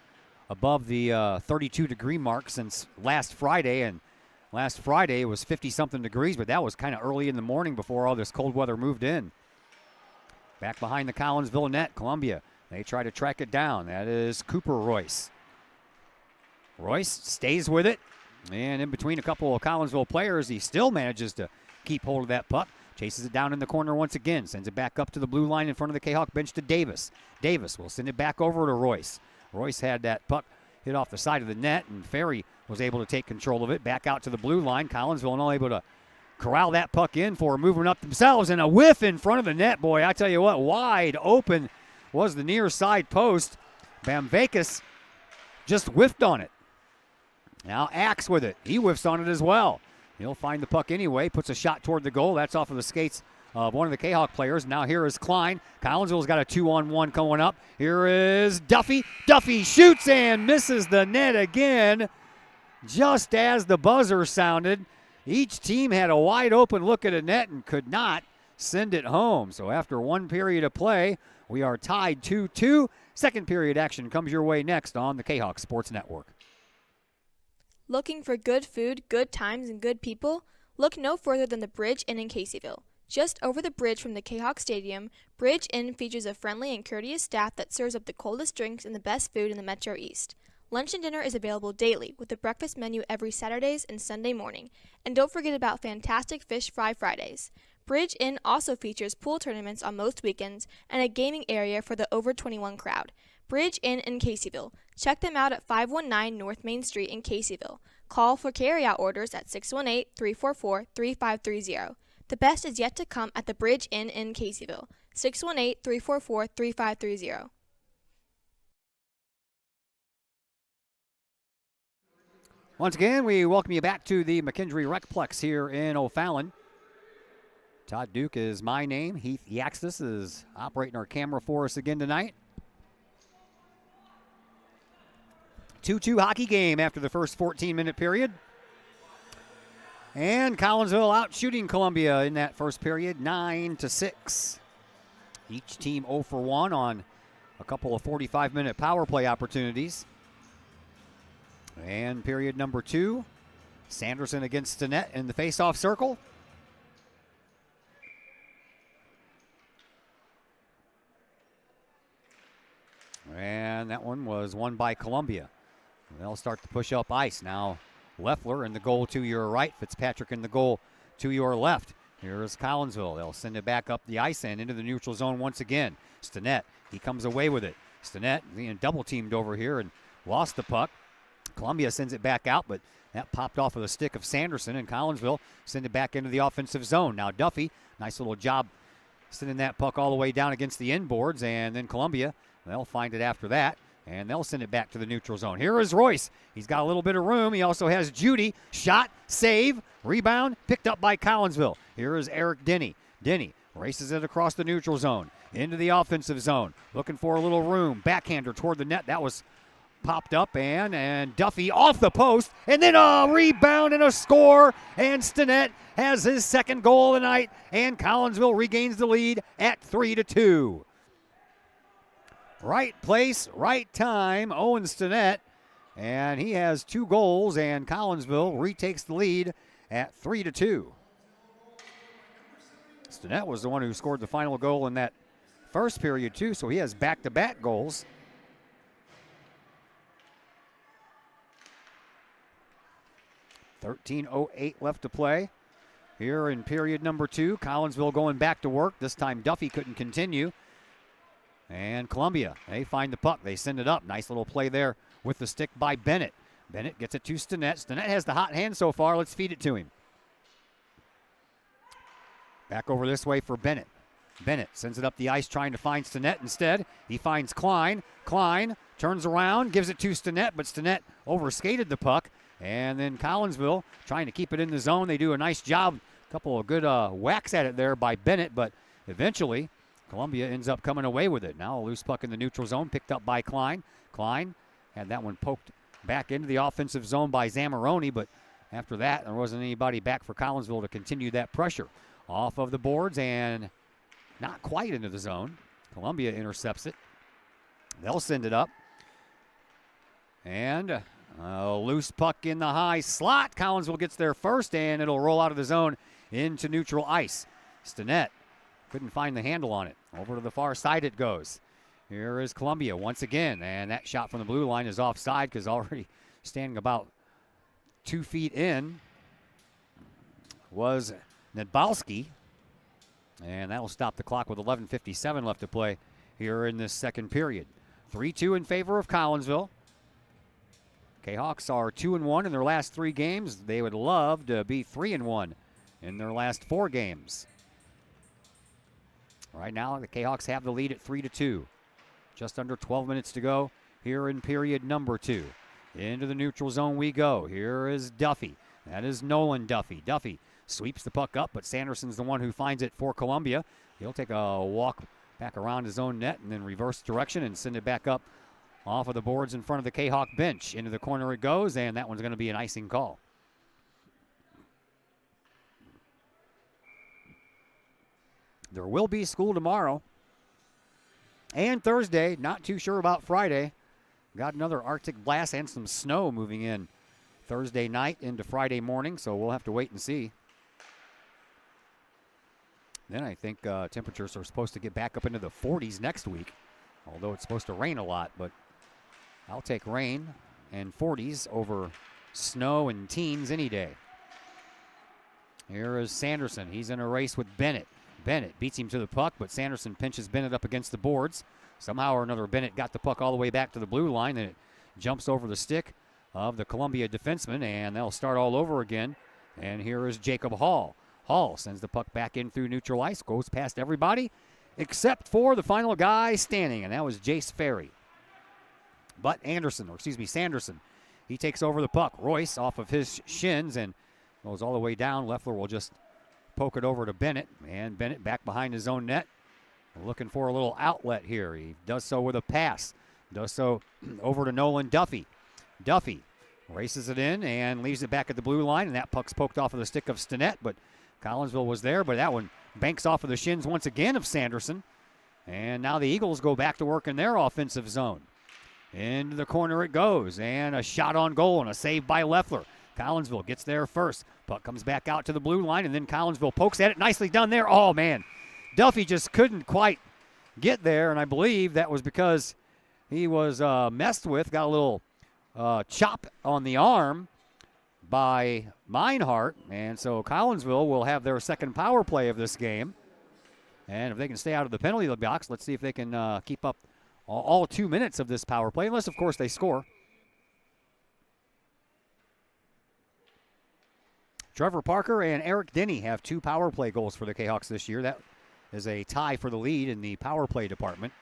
above the 32-degree mark since last Friday. And last Friday it was 50-something degrees, but that was kind of early in the morning before all this cold weather moved in. Back behind the Collinsville net, Columbia. They try to track it down. That is Cooper Royce. Royce stays with it. And in between a couple of Collinsville players, he still manages to keep hold of that puck. Chases it down in the corner once again. Sends it back up to the blue line in front of the Kahok bench to Davis. Davis will send it back over to Royce. Royce had that puck hit off the side of the net, and Ferry was able to take control of it. Back out to the blue line. Collinsville not able to corral that puck in for a movement up themselves, and a whiff in front of the net. Boy, I tell you what, wide open was the near side post. Bamvakis just whiffed on it. Now Axe with it. He whiffs on it as well. He'll find the puck anyway, puts a shot toward the goal. That's off of the skates of one of the Kahok players. Now here is Klein. Collinsville's got a 2-on-1 going up. Here is Duffy. Duffy shoots and misses the net again. Just as the buzzer sounded, each team had a wide open look at a net and could not send it home. So after one period of play, we are tied 2-2. Second period action comes your way next on the Kahok Sports Network. Looking for good food, good times, and good people? Look no further than the Bridge Inn in Caseyville. Just over the bridge from the Kahok Stadium, Bridge Inn features a friendly and courteous staff that serves up the coldest drinks and the best food in the Metro East. Lunch and dinner is available daily with a breakfast menu every Saturdays and Sunday morning. And don't forget about fantastic fish fry Fridays. Bridge Inn also features pool tournaments on most weekends and a gaming area for the over 21 crowd. Bridge Inn in Caseyville. Check them out at 519 North Main Street in Caseyville. Call for carryout orders at 618-344-3530. The best is yet to come at the Bridge Inn in Caseyville. 618-344-3530. Once again, we welcome you back to the McKendree Recplex here in O'Fallon. Todd Duke is my name. Heath Yaxtis is operating our camera for us again tonight. 2-2 hockey game after the first 14-minute period. And Collinsville out shooting Columbia in that first period, 9-6. Each team 0 for 1 on a couple of 45-minute power play opportunities. And period number 2, Sanderson against Stinnett in the face-off circle. And that one was won by Columbia. They'll start to push up ice. Now Leffler in the goal to your right. Fitzpatrick in the goal to your left. Here is Collinsville. They'll send it back up the ice and into the neutral zone once again. Stinnett, he comes away with it. Stinnett being double-teamed over here and lost the puck. Columbia sends it back out, but that popped off of the stick of Sanderson, and Collinsville send it back into the offensive zone. Now Duffy, nice little job sending that puck all the way down against the inboards, and then Columbia, they'll find it after that, and they'll send it back to the neutral zone. Here is Royce. He's got a little bit of room. He also has Judy. Shot, save, rebound, picked up by Collinsville. Here is Eric Denny. Denny races it across the neutral zone, into the offensive zone, looking for a little room. Backhander toward the net. That was popped up, and Duffy off the post, and then a rebound and a score, and Stinnett has his second goal of the night, and Collinsville regains the lead at 3-2. Right place, right time, Owen Stinnett, and he has 2 goals, and Collinsville retakes the lead at 3-2. Stinnett was the one who scored the final goal in that first period too, so he has back-to-back goals. .08 left to play here in period number 2. Collinsville going back to work. This time Duffy couldn't continue. And Columbia, they find the puck. They send it up. Nice little play there with the stick by Bennett. Bennett gets it to Stinnett. Stinnett has the hot hand so far. Let's feed it to him. Back over this way for Bennett. Bennett sends it up the ice trying to find Stinnett instead. He finds Klein. Klein turns around, gives it to Stinnett, but Stinnett overskated the puck. And then Collinsville trying to keep it in the zone. They do a nice job. A couple of good whacks at it there by Bennett, but eventually Columbia ends up coming away with it. Now a loose puck in the neutral zone picked up by Klein. Klein had that one poked back into the offensive zone by Zamoroni, but after that, there wasn't anybody back for Collinsville to continue that pressure. Off of the boards and not quite into the zone. Columbia intercepts it. They'll send it up. And a loose puck in the high slot. Collinsville gets there first, and it'll roll out of the zone into neutral ice. Stinnett couldn't find the handle on it. Over to the far side it goes. Here is Columbia once again, and that shot from the blue line is offside because already standing about 2 feet in was Nedbalski, and that'll stop the clock with 11:57 left to play here in this second period. 3-2 in favor of Collinsville. Kahawks are 2-1 in their last 3 games. They would love to be 3-1 in their last 4 games. Right now, the Kahawks have the lead at 3-2. Just under 12 minutes to go here in period number 2. Into the neutral zone we go. Here is Duffy. That is Nolan Duffy. Duffy sweeps the puck up, but Sanderson's the one who finds it for Columbia. He'll take a walk back around his own net and then reverse direction and send it back up off of the boards in front of the Kahawk bench. Into the corner it goes, and that one's going to be an icing call. There will be school tomorrow and Thursday. Not too sure about Friday. Got another Arctic blast and some snow moving in Thursday night into Friday morning, so we'll have to wait and see. Then I think temperatures are supposed to get back up into the 40s next week, although it's supposed to rain a lot, but I'll take rain and 40s over snow and teens any day. Here is Sanderson. He's in a race with Bennett. Bennett beats him to the puck, but Sanderson pinches Bennett up against the boards. Somehow or another, Bennett got the puck all the way back to the blue line, then it jumps over the stick of the Columbia defenseman, and they'll start all over again. And here is Jacob Hall. Hall sends the puck back in through neutral ice, goes past everybody, except for the final guy standing, and that was Jace Ferry. But Sanderson, he takes over the puck. Royce off of his shins and goes all the way down. Leffler will just poke it over to Bennett, and Bennett back behind his own net, looking for a little outlet here. He does so with a pass. Does so over to Nolan Duffy. Duffy races it in and leaves it back at the blue line, and that puck's poked off of the stick of Stinnett, but Collinsville was there, but that one banks off of the shins once again of Sanderson. And now the Eagles go back to work in their offensive zone. Into the corner it goes, and a shot on goal and a save by Leffler. Collinsville gets there first. Puck comes back out to the blue line, and then Collinsville pokes at it. Nicely done there. Oh, man. Duffy just couldn't quite get there, and I believe that was because he was messed with, got a little chop on the arm by Meinhardt, and so Collinsville will have their second power play of this game. And if they can stay out of the penalty box, let's see if they can keep up all 2 minutes of this power play, unless, of course, they score. Trevor Parker and Eric Denny have 2 power play goals for the Kahawks this year. That is a tie for the lead in the power play department.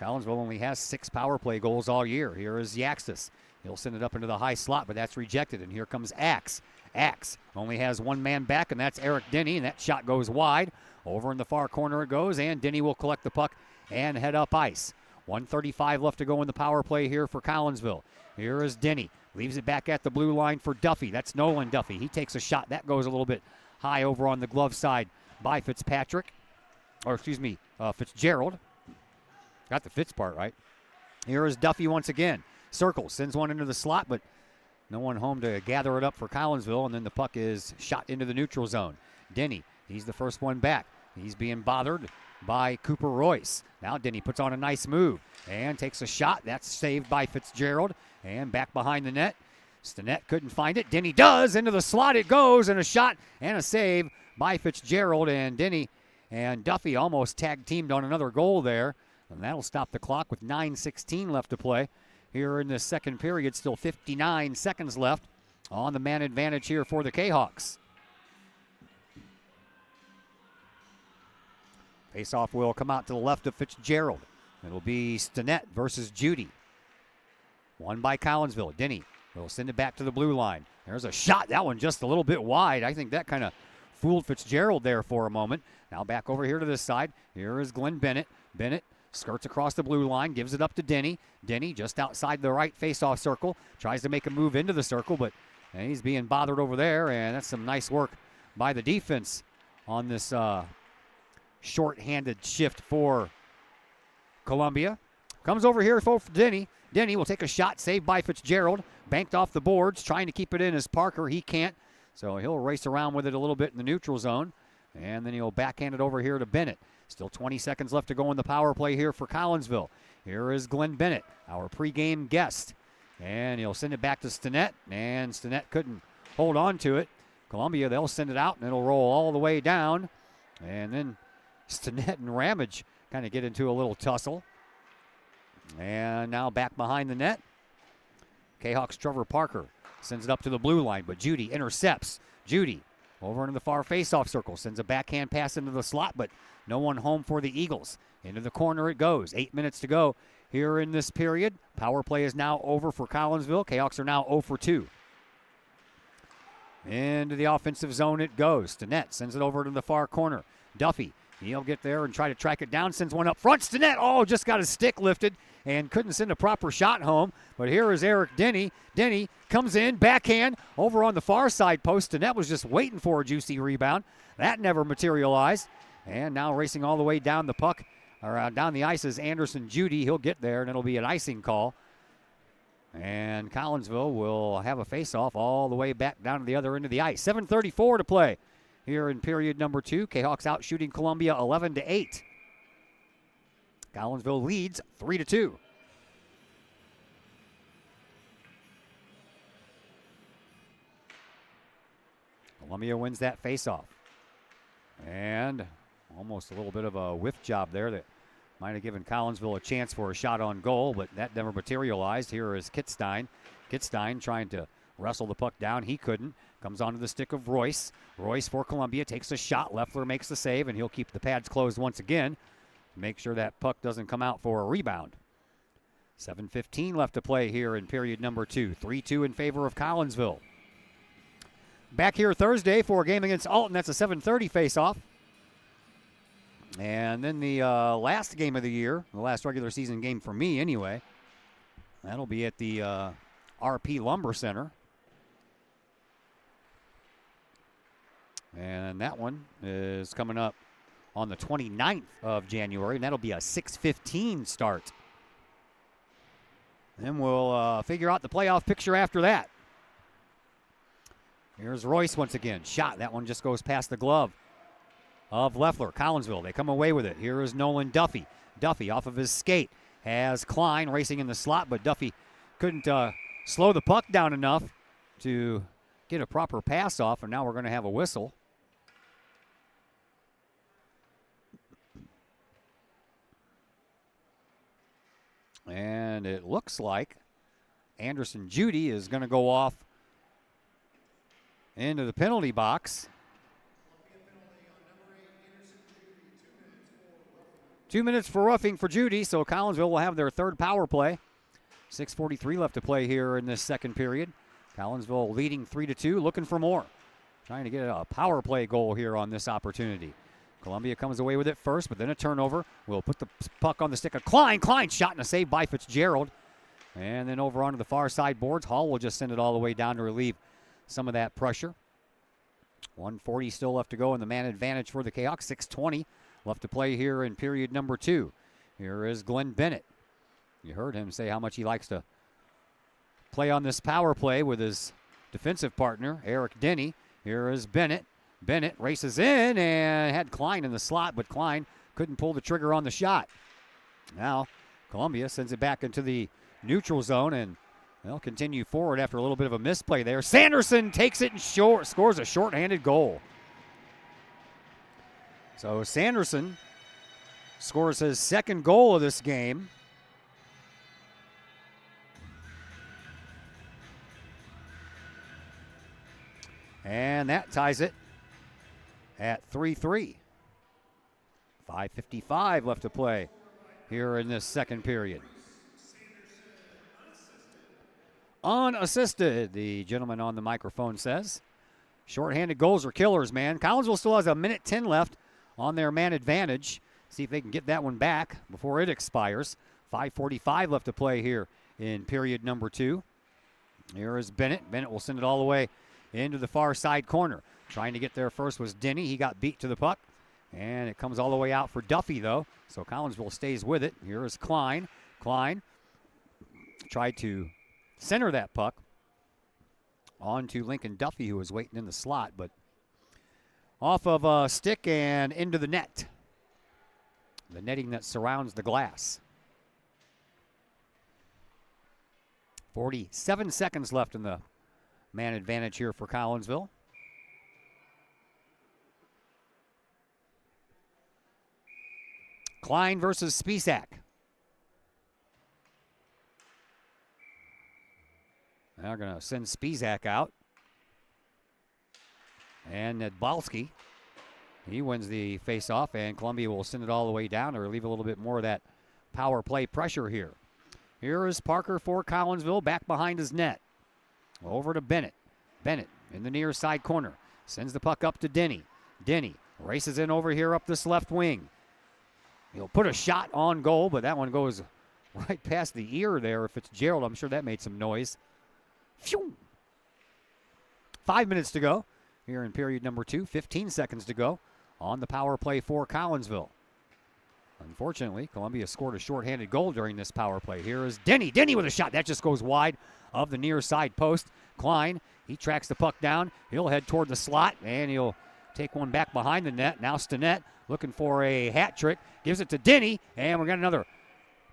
Collinsville only has 6 power play goals all year. Here is Yaxis. He'll send it up into the high slot, but that's rejected. And here comes Axe. Axe only has 1 man back, and that's Eric Denny, and that shot goes wide. Over in the far corner it goes, and Denny will collect the puck and head up ice. 1:35 left to go in the power play here for Collinsville. Here is Denny. Leaves it back at the blue line for Duffy. That's Nolan Duffy. He takes a shot. That goes a little bit high over on the glove side by Fitzgerald. Got the Fitz part right. Here is Duffy once again. Circle, sends one into the slot, but no one home to gather it up for Collinsville, and then the puck is shot into the neutral zone. Denny, he's the first one back. He's being bothered by Cooper Royce. Now Denny puts on a nice move and takes a shot. That's saved by Fitzgerald, and back behind the net. Stinnett couldn't find it. Denny does. Into the slot it goes, and a shot and a save by Fitzgerald, and Denny and Duffy almost tag teamed on another goal there, and that'll stop the clock with 9:16 left to play. Here in the second period, still 59 seconds left on the man advantage here for the Kahawks. Faceoff will come out to the left of Fitzgerald. It'll be Stinnett versus Judy. Won by Collinsville. Denny will send it back to the blue line. There's a shot. That one just a little bit wide. I think that kind of fooled Fitzgerald there for a moment. Now back over here to this side. Here is Glenn Bennett. Bennett skirts across the blue line, gives it up to Denny. Denny just outside the right face-off circle, tries to make a move into the circle, but he's being bothered over there, and that's some nice work by the defense on this short-handed shift for Columbia. Comes over here for Denny. Denny will take a shot, saved by Fitzgerald. Banked off the boards, trying to keep it in as Parker. He can't, so he'll race around with it a little bit in the neutral zone. And then he'll backhand it over here to Bennett. Still 20 seconds left to go in the power play here for Collinsville. Here is Glenn Bennett, our pregame guest. And he'll send it back to Stinnett, and Stinnett couldn't hold on to it. Columbia, they'll send it out, and it'll roll all the way down. And then Stinnett and Ramage kind of get into a little tussle. And now back behind the net. Kahawk's Trevor Parker sends it up to the blue line, but Judy intercepts. Judy over into the far faceoff circle, sends a backhand pass into the slot, but no one home for the Eagles. Into the corner it goes. 8 minutes to go here in this period. Power play is now over for Collinsville. Kahawks are now 0 for 2. Into the offensive zone it goes. Stinnett sends it over to the far corner. Duffy, he'll get there and try to track it down. Sends one up front. Stinnett, just got his stick lifted and couldn't send a proper shot home. But here is Eric Denny. Denny comes in, backhand, over on the far side post. Stinnett was just waiting for a juicy rebound. That never materialized. And now racing all the way down the puck, or down the ice is Anderson Judy. He'll get there, and it'll be an icing call. And Collinsville will have a face-off all the way back down to the other end of the ice. 7:34 to play here in period number 2. Kahawks out shooting Columbia 11-8. Collinsville leads 3-2. Columbia wins that face-off. And almost a little bit of a whiff job there that might have given Collinsville a chance for a shot on goal, but that never materialized. Here is Kitstein. Kitstein trying to wrestle the puck down. He couldn't. Comes onto the stick of Royce. Royce for Columbia takes a shot. Leffler makes the save, and he'll keep the pads closed once again to make sure that puck doesn't come out for a rebound. 7:15 left to play here in period number 2. 3-2 in favor of Collinsville. Back here Thursday for a game against Alton. That's a 7:30 face-off. And then the last game of the year, the last regular season game for me anyway, that'll be at the RP Lumber Center. And that one is coming up on the 29th of January, and that'll be a 6:15 start. Then we'll figure out the playoff picture after that. Here's Royce once again. Shot. That one just goes past the glove of Leffler. Collinsville, they come away with it. Here is Nolan Duffy. Duffy off of his skate has Klein racing in the slot, but Duffy couldn't slow the puck down enough to get a proper pass off, and now we're going to have a whistle. And it looks like Anderson Judy is going to go off into the penalty box. 2 minutes for roughing for Judy, so Collinsville will have their third power play. 6:43 left to play here in this second period. Collinsville leading 3-2, looking for more. Trying to get a power play goal here on this opportunity. Columbia comes away with it first, but then a turnover. We'll put the puck on the stick of Klein. Klein shot and a save by Fitzgerald. And then over onto the far side boards. Hall will just send it all the way down to relieve some of that pressure. 1:40 still left to go in the man advantage for the Kahawks. 6:20 left to play here in period number 2. Here is Glenn Bennett. You heard him say how much he likes to play on this power play with his defensive partner, Eric Denny. Here is Bennett. Bennett races in and had Klein in the slot, but Klein couldn't pull the trigger on the shot. Now Columbia sends it back into the neutral zone, and they'll continue forward after a little bit of a misplay there. Sanderson takes it and scores a shorthanded goal. So Sanderson scores his second goal of this game. And that ties it at 3-3. 5:55 left to play here in this second period. Unassisted, the gentleman on the microphone says. Shorthanded goals are killers, man. Collinsville still has a minute 10 left on their man advantage. See if they can get that one back before it expires. 5:45 left to play here in period number 2. Here is Bennett. Bennett will send it all the way into the far side corner. Trying to get there first was Denny. He got beat to the puck. And it comes all the way out for Duffy, though. So Collinsville stays with it. Here is Klein. Klein tried to center that puck onto Lincoln Duffy, who was waiting in the slot, but off of a stick and into the net. The netting that surrounds the glass. 47 seconds left in the man advantage here for Collinsville. Klein versus Spisak. They're going to send Spisak out. And Nedbalski, he wins the faceoff, and Columbia will send it all the way down to relieve a little bit more of that power play pressure here. Here is Parker for Collinsville, back behind his net. Over to Bennett. Bennett in the near side corner. Sends the puck up to Denny. Denny races in over here up this left wing. He'll put a shot on goal, but that one goes right past the ear there. If it's Gerald, I'm sure that made some noise. Phew. 5 minutes to go here in period number 2. 15 seconds to go on the power play for Collinsville. Unfortunately, Columbia scored a shorthanded goal during this power play. Here is Denny. Denny with a shot. That just goes wide of the near side post. Klein, he tracks the puck down. He'll head toward the slot, and he'll take one back behind the net. Now Stinnett looking for a hat trick. Gives it to Denny, and we've got another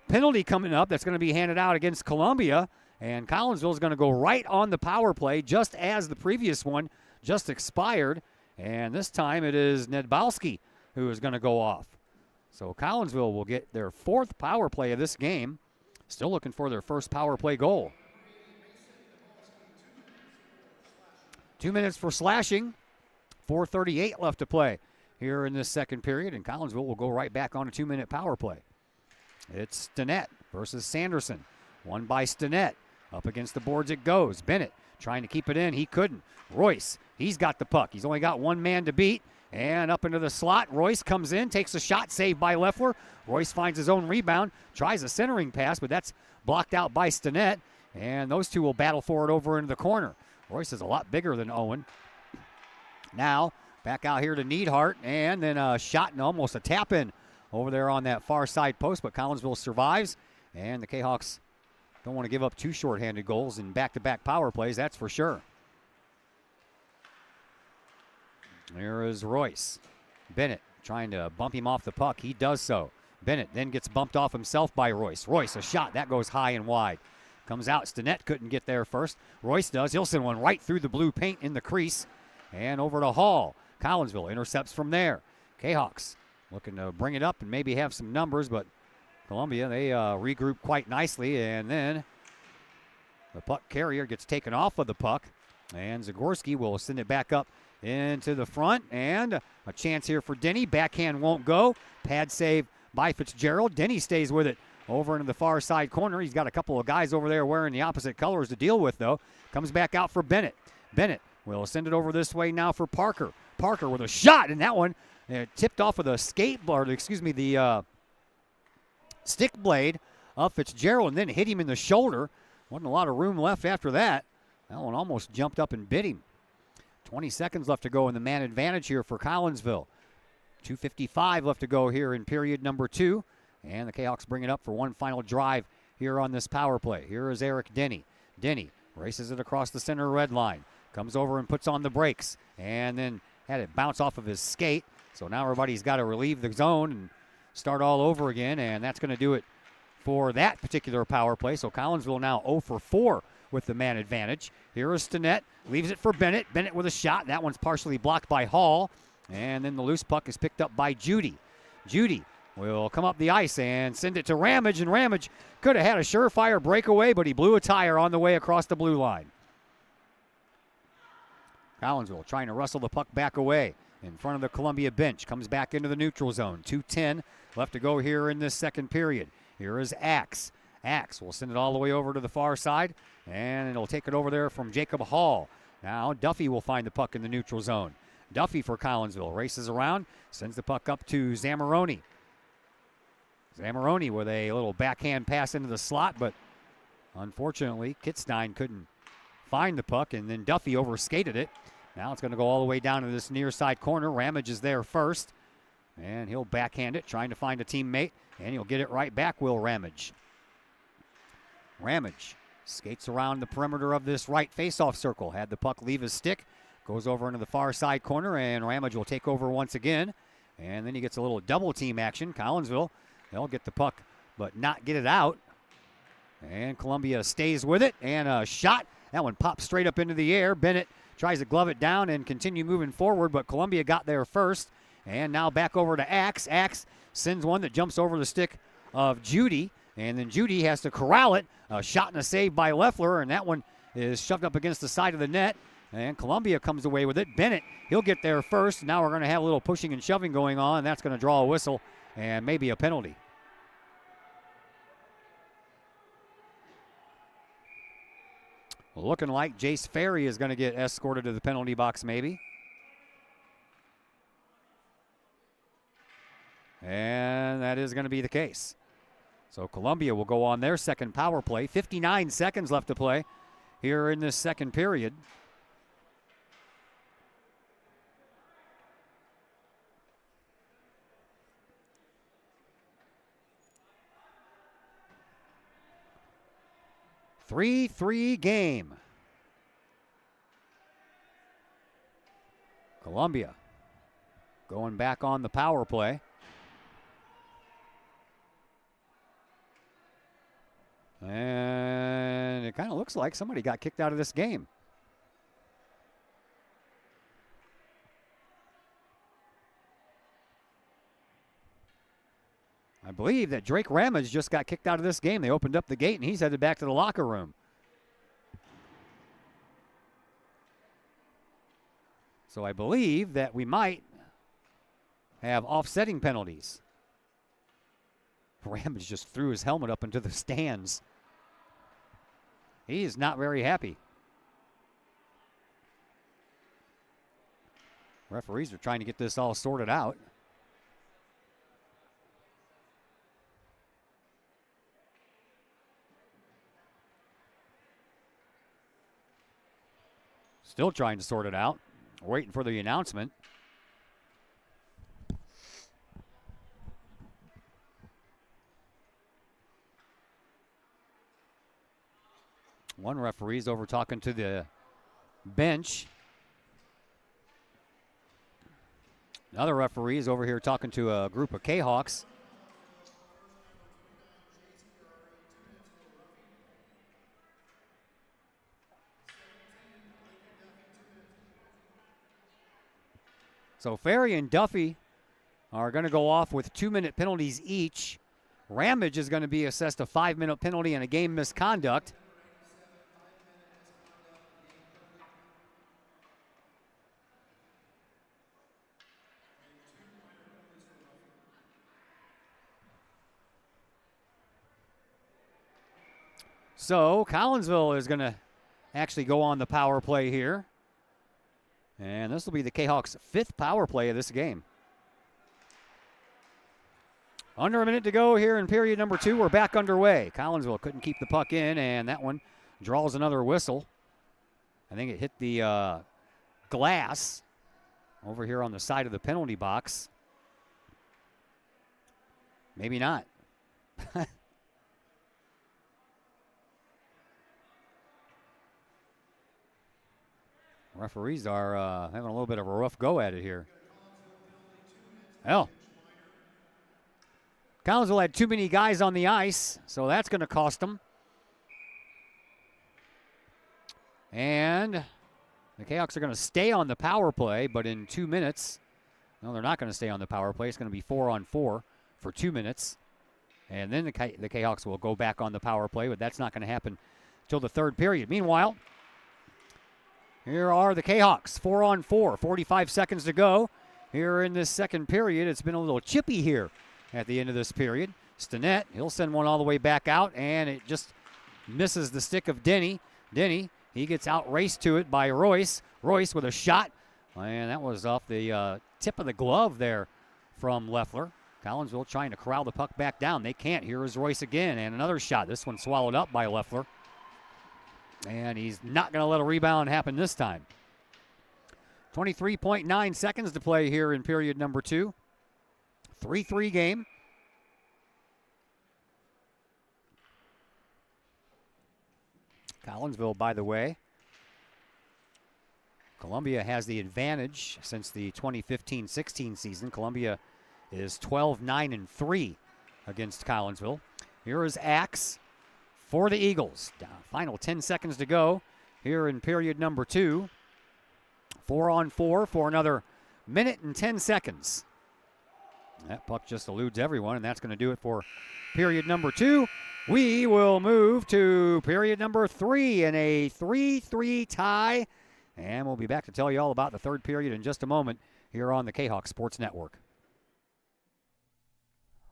penalty coming up that's going to be handed out against Columbia. And Collinsville is going to go right on the power play just as the previous one just expired. And this time it is Nedbalski who is going to go off. So Collinsville will get their 4th power play of this game. Still looking for their first power play goal. 2 minutes for slashing. 4:38 left to play here in this second period. And Collinsville will go right back on a 2-minute power play. It's Stinnett versus Sanderson. Won by Stinnett. Up against the boards it goes. Bennett trying to keep it in. He couldn't. Royce, he's got the puck. He's only got one man to beat. And up into the slot, Royce comes in, takes a shot, saved by Leffler. Royce finds his own rebound, tries a centering pass, but that's blocked out by Stinnett. And those two will battle for it over into the corner. Royce is a lot bigger than Owen. Now, back out here to Neidhart, and then a shot and almost a tap-in over there on that far side post, but Collinsville survives. And the Kahawks don't want to give up 2 shorthanded goals in back-to-back power plays, that's for sure. There is Royce. Bennett trying to bump him off the puck. He does so. Bennett then gets bumped off himself by Royce. Royce, a shot. That goes high and wide. Comes out. Stinnett couldn't get there first. Royce does. He'll send one right through the blue paint in the crease. And over to Hall. Collinsville intercepts from there. Kahawks looking to bring it up and maybe have some numbers, but Columbia, they regroup quite nicely. And then the puck carrier gets taken off of the puck. And Zagorski will send it back up into the front, and a chance here for Denny. Backhand won't go. Pad save by Fitzgerald. Denny stays with it over into the far side corner. He's got a couple of guys over there wearing the opposite colors to deal with, though. Comes back out for Bennett. Bennett will send it over this way now for Parker. Parker with a shot, and that one tipped off of the the stick blade of Fitzgerald, and then hit him in the shoulder. Wasn't a lot of room left after that. That one almost jumped up and bit him. 20 seconds left to go in the man advantage here for Collinsville. 2:55 left to go here in period number 2. And the Kahawks bring it up for one final drive here on this power play. Here is Eric Denny. Denny races it across the center red line. Comes over and puts on the brakes. And then had it bounce off of his skate. So now everybody's got to relieve the zone and start all over again. And that's going to do it for that particular power play. So Collinsville now 0 for 4 with the man advantage. Here is Stinnett. Leaves it for Bennett. Bennett with a shot. That one's partially blocked by Hall. And then the loose puck is picked up by Judy. Judy will come up the ice and send it to Ramage. And Ramage could have had a surefire breakaway, but he blew a tire on the way across the blue line. Collinsville trying to wrestle the puck back away in front of the Columbia bench. Comes back into the neutral zone. 2:10 left to go here in this second period. Here is Axe. Axe will send it all the way over to the far side, and it'll take it over there from Jacob Hall. Now Duffy will find the puck in the neutral zone. Duffy for Collinsville races around, sends the puck up to Zamoroni. Zamoroni with a little backhand pass into the slot, but unfortunately, Kitstein couldn't find the puck, and then Duffy overskated it. Now it's going to go all the way down to this near side corner. Ramage is there first, and he'll backhand it, trying to find a teammate, and he'll get it right back, Will Ramage. Ramage skates around the perimeter of this right faceoff circle. Had the puck leave his stick, goes over into the far side corner, and Ramage will take over once again. And then he gets a little double team action. Collinsville, they'll get the puck, but not get it out. And Columbia stays with it, and a shot. That one pops straight up into the air. Bennett tries to glove it down and continue moving forward, but Columbia got there first. And now back over to Axe. Axe sends one that jumps over the stick of Judy, and then Judy has to corral it. A shot and a save by Leffler, and that one is shoved up against the side of the net. And Columbia comes away with it. Bennett, he'll get there first. Now we're going to have a little pushing and shoving going on, and that's going to draw a whistle and maybe a penalty. Looking like Jace Ferry is going to get escorted to the penalty box maybe. And that is going to be the case. So Columbia will go on their second power play. 59 seconds left to play here in this second period. Three game. Columbia going back on the power play. And it kind of looks like somebody got kicked out of this game. I believe that Drake Ramage just got kicked out of this game. They opened up the gate, and he's headed back to the locker room. So I believe that we might have offsetting penalties. Ramage just threw his helmet up into the stands. He is not very happy. Referees are trying to get this all sorted out. Still trying to sort it out. Waiting for the announcement. One referee's over talking to the bench. Another referee is over here talking to a group of Kahawks. So Ferry and Duffy are going to go off with 2-minute penalties each. Ramage is going to be assessed a 5-minute penalty and a game misconduct. So Collinsville is going to actually go on the power play here. And this will be the Kahawks' 5th power play of this game. Under a minute to go here in period number 2. We're back underway. Collinsville couldn't keep the puck in, and that one draws another whistle. I think it hit the glass over here on the side of the penalty box. Maybe not. Referees are having a little bit of a rough go at it here. Hell. Collinsville had too many guys on the ice, so that's going to cost them. And the Kahawks are going to stay on the power play, but in 2 minutes, no, they're not going to stay on the power play. It's going to be 4-on-4 for 2 minutes. And then the Kahawks will go back on the power play, but that's not going to happen till the third period. Meanwhile, here are the Kahawks, 4-on-4, 45 seconds to go. Here in this second period, it's been a little chippy here at the end of this period. Stinnett, he'll send one all the way back out, and it just misses the stick of Denny. Denny, he gets out-raced to it by Royce. Royce with a shot, and that was off the tip of the glove there from Leffler. Collinsville trying to corral the puck back down. They can't. Here is Royce again, and another shot. This one swallowed up by Leffler. And he's not going to let a rebound happen this time. 23.9 seconds to play here in period number 2. 3-3 game. Collinsville, by the way, Columbia has the advantage since the 2015-16 season. Columbia is 12-9-3 against Collinsville. Here is Axe for the Eagles. Final 10 seconds to go here in period number 2. 4-on-4 for another minute and 10 seconds. That puck just eludes everyone, and that's going to do it for period number 2. We will move to period number 3 in a 3-3 tie. And we'll be back to tell you all about the third period in just a moment here on the Kahok Sports Network.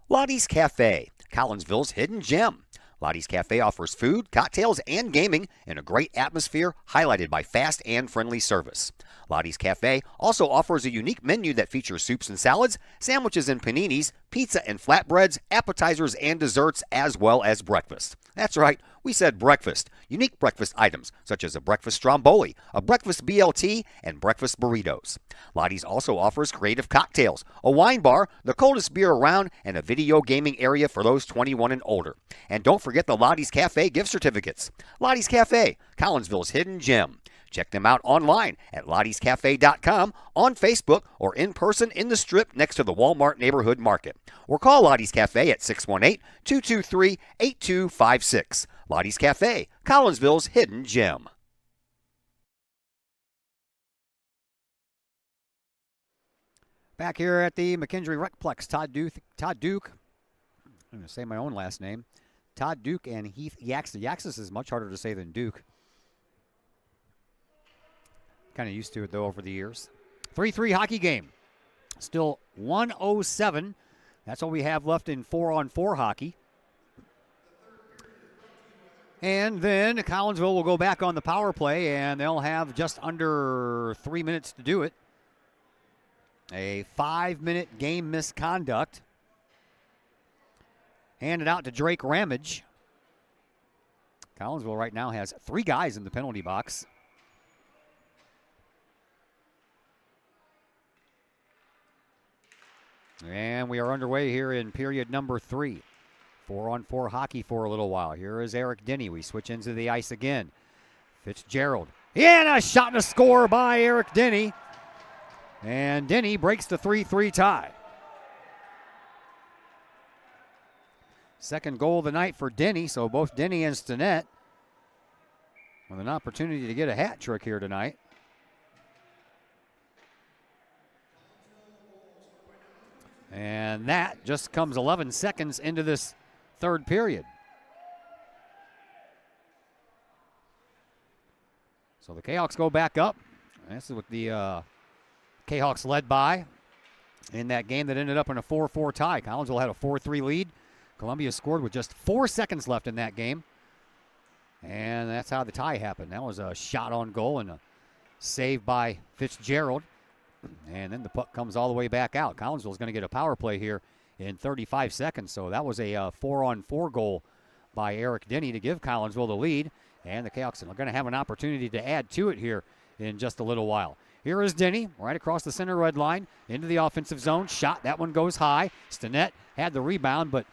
Lottie's Cafe, Collinsville's hidden gem. Lottie's Cafe offers food, cocktails, and gaming in a great atmosphere highlighted by fast and friendly service. Lottie's Cafe also offers a unique menu that features soups and salads, sandwiches and paninis, pizza and flatbreads, appetizers and desserts, as well as breakfast. That's right, we said breakfast. Unique breakfast items such as a breakfast stromboli, a breakfast BLT, and breakfast burritos. Lottie's also offers creative cocktails, a wine bar, the coldest beer around, and a video gaming area for those 21 and older. And don't forget the Lottie's Cafe gift certificates. Lottie's Cafe, Collinsville's hidden gem. Check them out online at lottiescafe.com, on Facebook, or in person in the Strip next to the Walmart Neighborhood Market. Or call Lottie's Cafe at 618-223-8256. Lottie's Cafe, Collinsville's hidden gem. Back here at the McKendree Recplex, Todd Duke, I'm going to say my own last name, Todd Duke and Heath Yaxis. Yaxis is much harder to say than Duke. Kind of used to it, though, over the years. 3-3 hockey game. Still 1:07. That's all we have left in 4-on-4 hockey. And then Collinsville will go back on the power play, and they'll have just under 3 minutes to do it. A 5-minute game misconduct. Handed out to Drake Ramage. Collinsville right now has 3 guys in the penalty box. And we are underway here in period number 3. 4-on-4 hockey for a little while. Here is Eric Denny. We switch into the ice again. Fitzgerald. And a shot and a score by Eric Denny. And Denny breaks the 3-3 tie. Second goal of the night for Denny, so both Denny and Stinnett with an opportunity to get a hat trick here tonight. And that just comes 11 seconds into this third period. So the Kahawks go back up. This is what the Kahawks led by in that game that ended up in a 4-4 tie. Collinsville had a 4-3 lead. Columbia scored with just 4 seconds left in that game. And that's how the tie happened. That was a shot on goal and a save by Fitzgerald. And then the puck comes all the way back out. Collinsville is going to get a power play here in 35 seconds. So that was a 4-on-4 goal by Eric Denny to give Collinsville the lead. And the Kahawks are going to have an opportunity to add to it here in just a little while. Here is Denny right across the center red line into the offensive zone. Shot. That one goes high. Stinnett had the rebound, but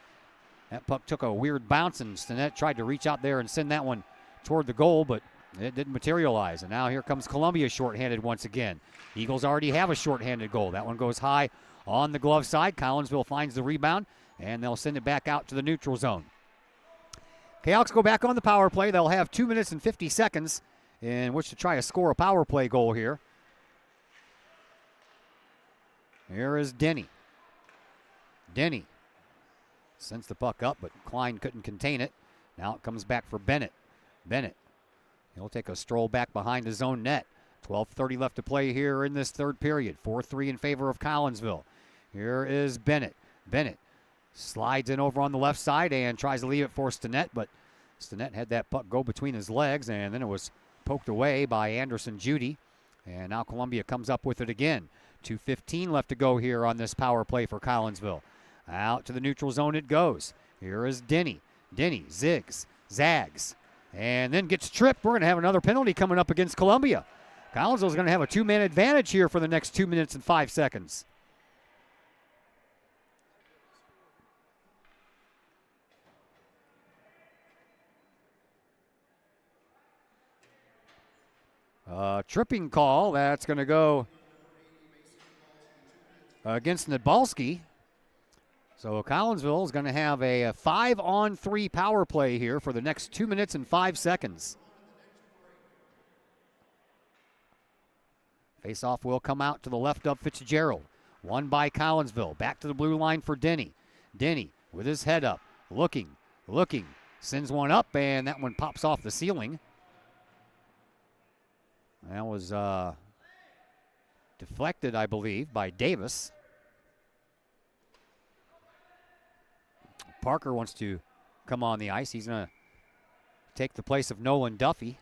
that puck took a weird bounce, and Stinnett tried to reach out there and send that one toward the goal, but it didn't materialize. And now here comes Columbia shorthanded once again. Eagles already have a shorthanded goal. That one goes high on the glove side. Collinsville finds the rebound, and they'll send it back out to the neutral zone. Kahawks go back on the power play. They'll have 2 minutes and 50 seconds in which to try to score a power play goal here. Here is Denny. Denny sends the puck up, but Klein couldn't contain it. Now it comes back for Bennett. Bennett, he'll take a stroll back behind his own net. 12:30 left to play here in this third period. 4-3 in favor of Collinsville. Here is Bennett. Bennett slides in over on the left side and tries to leave it for Stinnett, but Stinnett had that puck go between his legs, and then it was poked away by Anderson Judy. And now Columbia comes up with it again. 2:15 left to go here on this power play for Collinsville. Out to the neutral zone it goes. Here is Denny. Denny zigs, zags, and then gets tripped. We're going to have another penalty coming up against Columbia. Collinsville's going to have a 2-man advantage here for the next 2 minutes and 5 seconds. Tripping call. That's going to go against Nadbalski. So Collinsville is going to have a 5-on-3 power play here for the next 2 minutes and 5 seconds. Face-off will come out to the left of Fitzgerald. Won by Collinsville. Back to the blue line for Denny. Denny with his head up, looking, sends one up, and that one pops off the ceiling. That was deflected, I believe, by Davis. Parker wants to come on the ice. He's going to take the place of Nolan Duffy.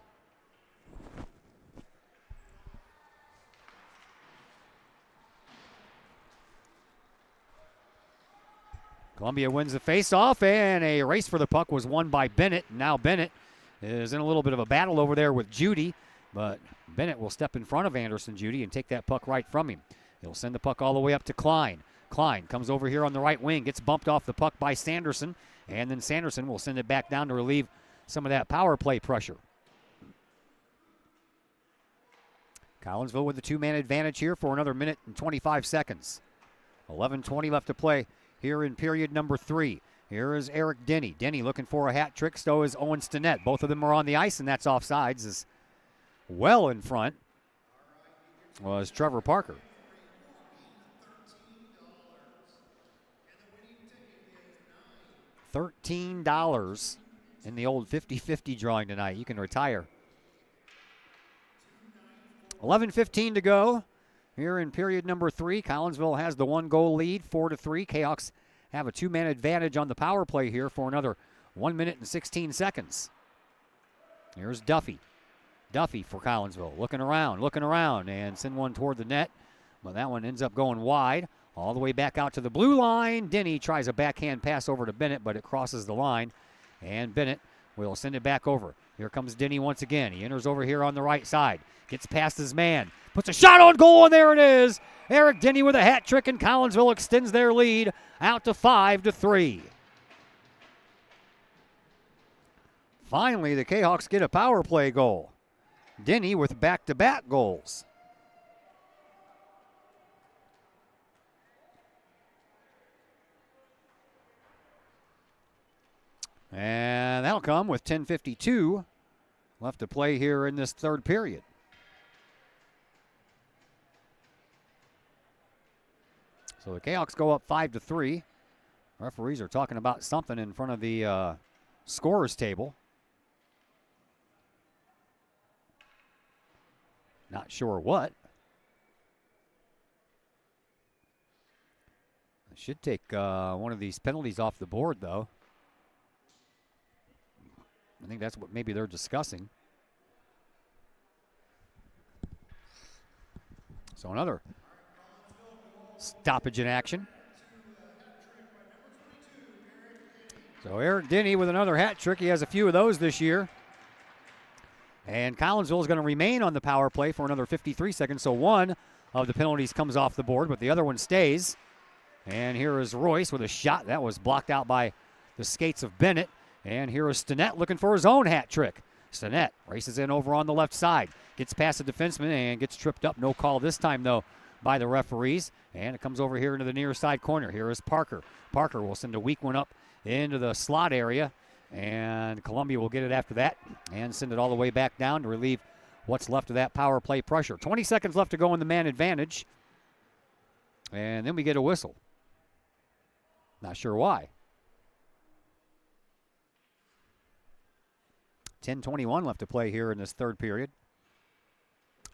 Columbia wins the face-off, and a race for the puck was won by Bennett. Now Bennett is in a little bit of a battle over there with Judy, but Bennett will step in front of Anderson Judy and take that puck right from him. He'll send the puck all the way up to Klein. Klein comes over here on the right wing, gets bumped off the puck by Sanderson, and then Sanderson will send it back down to relieve some of that power play pressure. Collinsville with the 2-man advantage here for another minute and 25 seconds. 11:20 left to play here in period number 3. Here is Eric Denny. Denny looking for a hat trick. So is Owen Stinnett. Both of them are on the ice, and that's offsides. As well in front was Trevor Parker. $13 in the old 50-50 drawing tonight. You can retire. 11:15 to go here in period number 3. Collinsville has the 1-goal lead, 4-3. Kahawks have a 2-man advantage on the power play here for another 1 minute and 16 seconds. Here's Duffy. Duffy for Collinsville, looking around, and send one toward the net. But that one ends up going wide, all the way back out to the blue line. Denny tries a backhand pass over to Bennett, but it crosses the line, and Bennett will send it back over. Here comes Denny once again. He enters over here on the right side, gets past his man, puts a shot on goal, and there it is. Eric Denny with a hat trick, and Collinsville extends their lead out to 5-3. Finally, the Kahawks get a power play goal. Denny with back-to-back goals. And that'll come with 10:52 left to play here in this third period. So the Kahawks go up 5-3. Referees are talking about something in front of the scorer's table. Not sure what. I should take one of these penalties off the board, though. I think that's what maybe they're discussing. So another stoppage in action. So Eric Denny with another hat trick. He has a few of those this year. And Collinsville is going to remain on the power play for another 53 seconds. So one of the penalties comes off the board, but the other one stays. And here is Royce with a shot. That was blocked out by the skates of Bennett. And here is Stinnett looking for his own hat trick. Stinnett races in over on the left side. Gets past the defenseman and gets tripped up. No call this time, though, by the referees. And it comes over here into the near side corner. Here is Parker. Parker will send a weak one up into the slot area. And Columbia will get it after that and send it all the way back down to relieve what's left of that power play pressure. 20 seconds left to go in the man advantage. And then we get a whistle. Not sure why. 10:21 left to play here in this third period.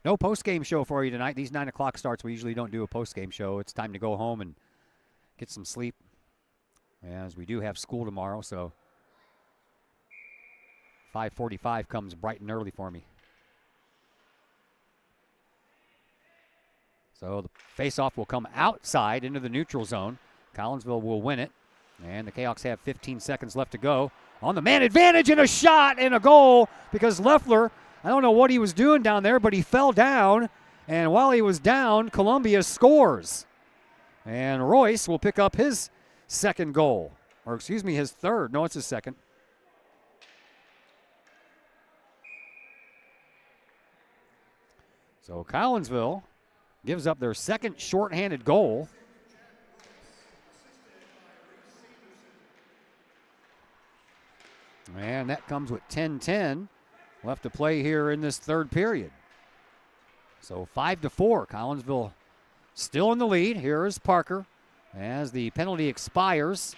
No post-game show for you tonight. These 9 o'clock starts, we usually don't do a post-game show. It's time to go home and get some sleep, as we do have school tomorrow, so 5:45 comes bright and early for me. So the face-off will come outside into the neutral zone. Collinsville will win it. And the Kahawks have 15 seconds left to go. On the man advantage and a shot and a goal because Leffler, I don't know what he was doing down there, but he fell down. And while he was down, Columbia scores. And Royce will pick up his second goal. Or excuse me, his third. No, it's his second. So Collinsville gives up their second shorthanded goal. And that comes with 10-10 left to play here in this third period. So 5-4, Collinsville still in the lead. Here is Parker as the penalty expires.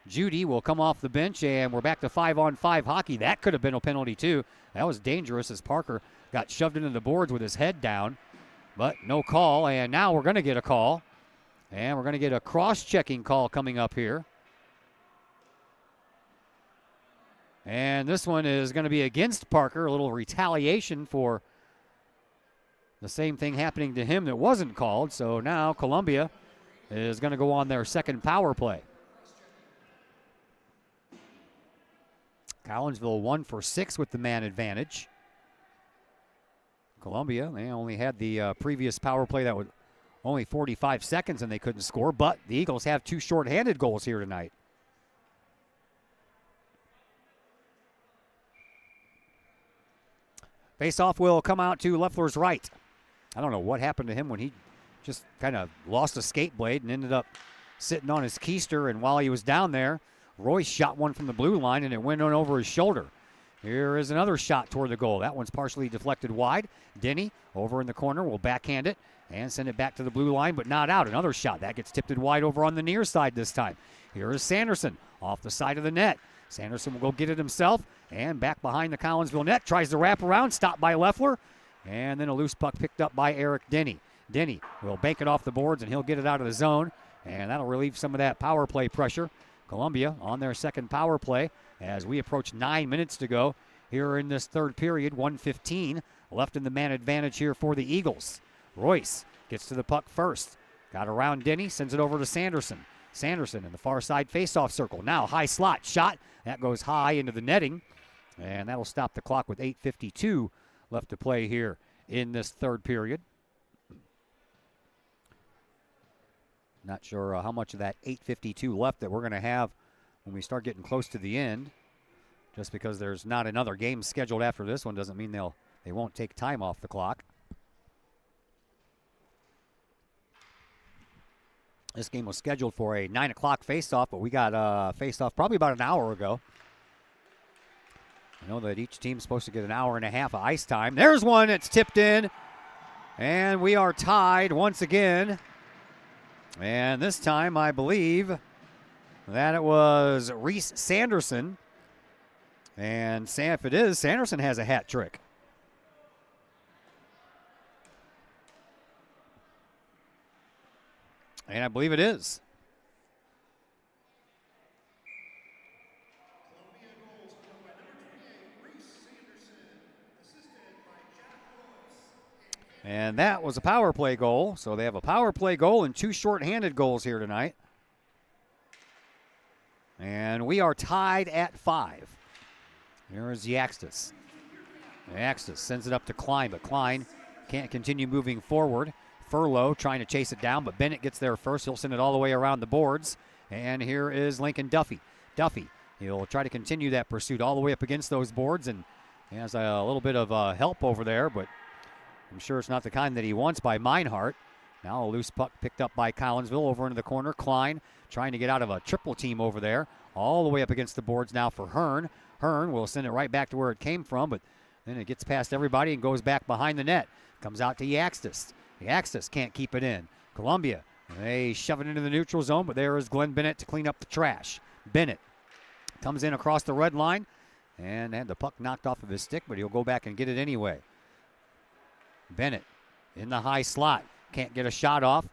Judy will come off the bench, and we're back to 5-on-5 hockey. That could have been a penalty, too. That was dangerous as Parker got shoved into the boards with his head down, but no call, and now we're going to get a call, and we're going to get a cross-checking call coming up here. And this one is going to be against Parker, a little retaliation for the same thing happening to him that wasn't called. So now Columbia is going to go on their second power play. Collinsville 1 for 6 with the man advantage. Columbia, they only had the previous power play that was only 45 seconds and they couldn't score, but the Eagles have 2 shorthanded goals here tonight. Face-off will come out to Leffler's right. I don't know what happened to him when he just kind of lost a skate blade and ended up sitting on his keister, and while he was down there, Royce shot one from the blue line, and it went on over his shoulder. Here is another shot toward the goal. That one's partially deflected wide. Denny over in the corner will backhand it and send it back to the blue line, but not out. Another shot. That gets tipped wide over on the near side this time. Here is Sanderson off the side of the net. Sanderson will go get it himself, and back behind the Collinsville net. Tries to wrap around, stopped by Leffler, and then a loose puck picked up by Eric Denny. Denny will bank it off the boards, and he'll get it out of the zone, and that'll relieve some of that power play pressure. Columbia on their second power play as we approach 9 minutes to go here in this third period. 1:15 left in the man advantage here for the Eagles. Royce gets to the puck first. Got around Denny, sends it over to Sanderson. Sanderson in the far side faceoff circle. Now high slot shot. That goes high into the netting, and that'll stop the clock with 8:52 left to play here in this third period. Not sure how much of that 8:52 left that we're going to have when we start getting close to the end. Just because there's not another game scheduled after this one doesn't mean they won't take time off the clock. This game was scheduled for a 9 o'clock face-off, but we got face-off probably about an hour ago. I know that each team's supposed to get an hour and a half of ice time. There's one. It's tipped in, and we are tied once again. And this time, I believe that it was Reese Sanderson. And if it is, Sanderson has a hat trick. And I believe it is. And that was a power play goal. So they have a power play goal and 2 shorthanded goals here tonight. And we are tied at 5. Here is Yaxtis. Yaxtis sends it up to Klein, but Klein can't continue moving forward. Furlow trying to chase it down, but Bennett gets there first. He'll send it all the way around the boards. And here is Lincoln Duffy. Duffy, he'll try to continue that pursuit all the way up against those boards, and he has a little bit of help over there, but I'm sure it's not the kind that he wants by Meinhardt. Now a loose puck picked up by Collinsville over into the corner. Klein trying to get out of a triple team over there. All the way up against the boards now for Hearn. Hearn will send it right back to where it came from, but then it gets past everybody and goes back behind the net. Comes out to Yaxtis. Yaxtis can't keep it in. Columbia, they shove it into the neutral zone, but there is Glenn Bennett to clean up the trash. Bennett comes in across the red line and had the puck knocked off of his stick, but he'll go back and get it anyway. Bennett in the high slot. Can't get a shot off.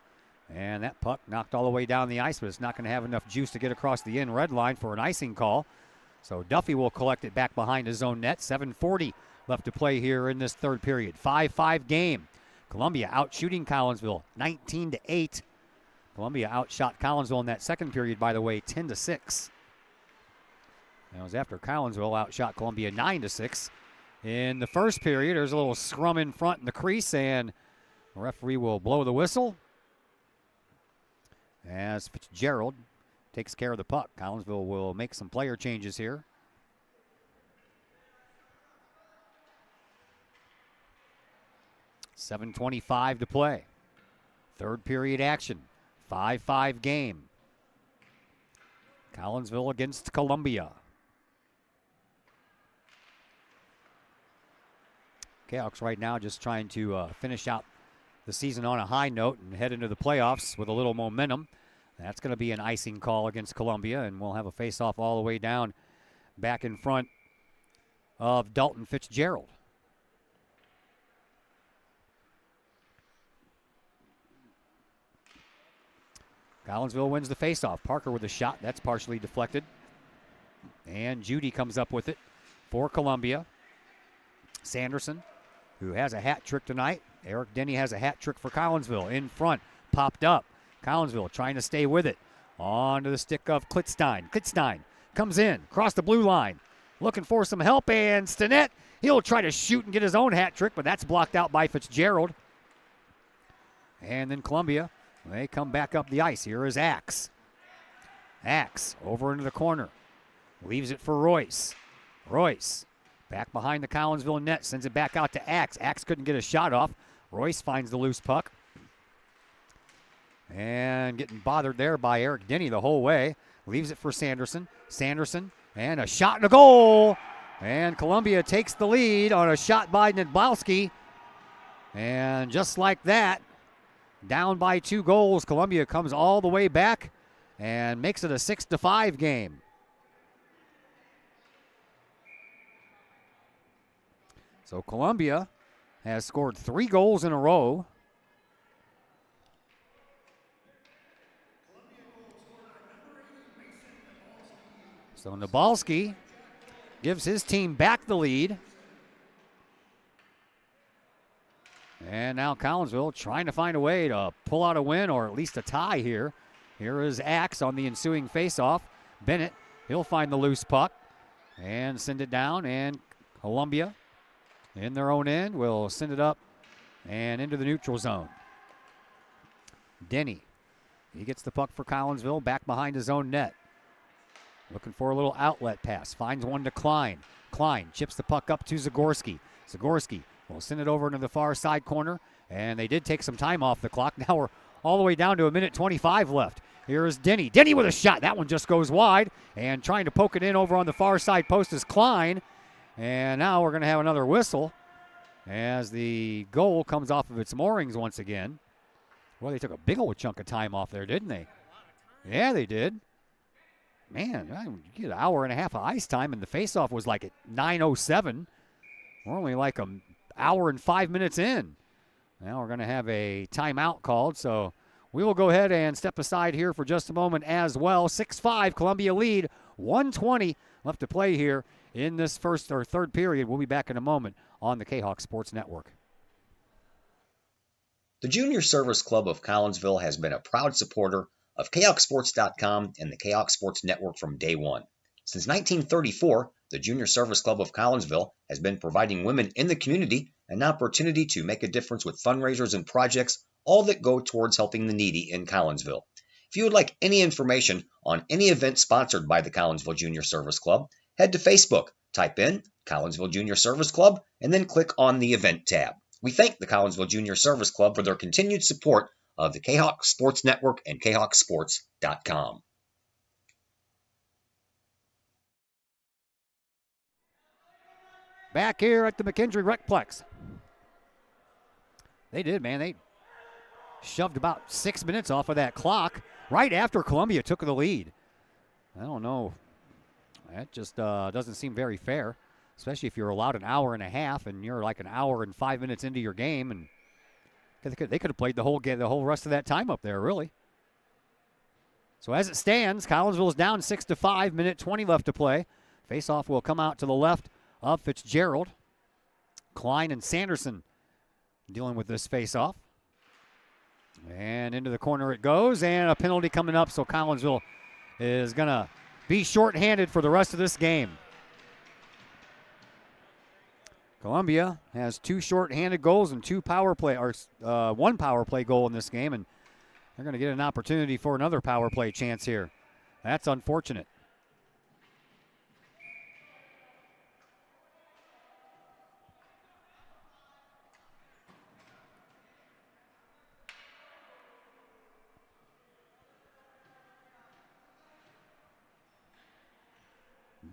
And that puck knocked all the way down the ice, but it's not going to have enough juice to get across the in red line for an icing call. So Duffy will collect it back behind his own net. 7:40 left to play here in this third period. 5-5 game. Columbia out shooting Collinsville 19-8. Columbia outshot Collinsville in that second period, by the way, 10-6. That was after Collinsville outshot Columbia 9-6. In the first period, there's a little scrum in front in the crease, and the referee will blow the whistle as Fitzgerald takes care of the puck. Collinsville will make some player changes here. .7:25 to play. Third period action. 5-5 game. Collinsville against Columbia. Kahok's right now just trying to finish out the season on a high note and head into the playoffs with a little momentum. That's going to be an icing call against Columbia, and we'll have a face-off all the way down back in front of Dalton Fitzgerald. Collinsville wins the face-off. Parker with a shot. That's partially deflected. And Judy comes up with it for Columbia. Sanderson, who has a hat trick tonight. Eric Denny has a hat trick for Collinsville. In front, popped up. Collinsville trying to stay with it. On to the stick of Klitzstein. Klitzstein comes in, across the blue line. Looking for some help, and Stinnett, he'll try to shoot and get his own hat trick, but that's blocked out by Fitzgerald. And then Columbia, they come back up the ice. Here is Axe. Axe over into the corner. Leaves it for Royce. Royce back behind the Collinsville net. Sends it back out to Axe. Axe couldn't get a shot off. Royce finds the loose puck. And getting bothered there by Eric Denny the whole way. Leaves it for Sanderson. Sanderson and a shot and a goal. And Columbia takes the lead on a shot by Nadbowski. And just like that, down by 2 goals, Columbia comes all the way back and makes it a 6-5 game. So Columbia has scored 3 goals in a row. So Nadbowski gives his team back the lead. And now Collinsville trying to find a way to pull out a win or at least a tie here. Here is Axe on the ensuing faceoff. Bennett, he'll find the loose puck and send it down. And Columbia, in their own end, will send it up and into the neutral zone. Denny, he gets the puck for Collinsville back behind his own net. Looking for a little outlet pass. Finds one to Klein. Klein chips the puck up to Zagorski. Zagorski will send it over into the far side corner. And they did take some time off the clock. Now we're all the way down to 1:25 left. Here is Denny. Denny with a shot. That one just goes wide. And trying to poke it in over on the far side post is Klein. And now we're going to have another whistle as the goal comes off of its moorings once again. Well, they took a big old chunk of time off there, didn't they? Yeah, they did. Man, you get an hour and a half of ice time, and the faceoff was like at 9:07. We're only like an hour and 5 minutes in. Now we're going to have a timeout called, so we will go ahead and step aside here for just a moment as well. 6-5, Columbia lead, 1:20 left to play here in this first or third period. We'll be back in a moment on the Kahok Sports Network. The Junior Service Club of Collinsville has been a proud supporter of KahokSports.com and the Kahok Sports Network from day one. Since 1934, the Junior Service Club of Collinsville has been providing women in the community an opportunity to make a difference with fundraisers and projects, all that go towards helping the needy in Collinsville. If you would like any information on any event sponsored by the Collinsville Junior Service Club, head to Facebook, type in Collinsville Junior Service Club, and then click on the event tab. We thank the Collinsville Junior Service Club for their continued support of the Kahok Sports Network and KahokSports.com. Back here at the McKendree Recplex. They did, man. They shoved about 6 minutes off of that clock right after Columbia took the lead. I don't know. That just doesn't seem very fair, especially if you're allowed an hour and a half and you're like an hour and 5 minutes into your game, and they could have played the whole rest of that time up there, really. So as it stands, Collinsville is down 6-5, minute 20 left to play. Faceoff will come out to the left of Fitzgerald. Klein and Sanderson dealing with this faceoff. And And into the corner it goes, and a penalty coming up, so Collinsville is going to be shorthanded for the rest of this game. Columbia has 2 shorthanded goals and 1 power play goal in this game, and they're going to get an opportunity for another power play chance here. That's unfortunate.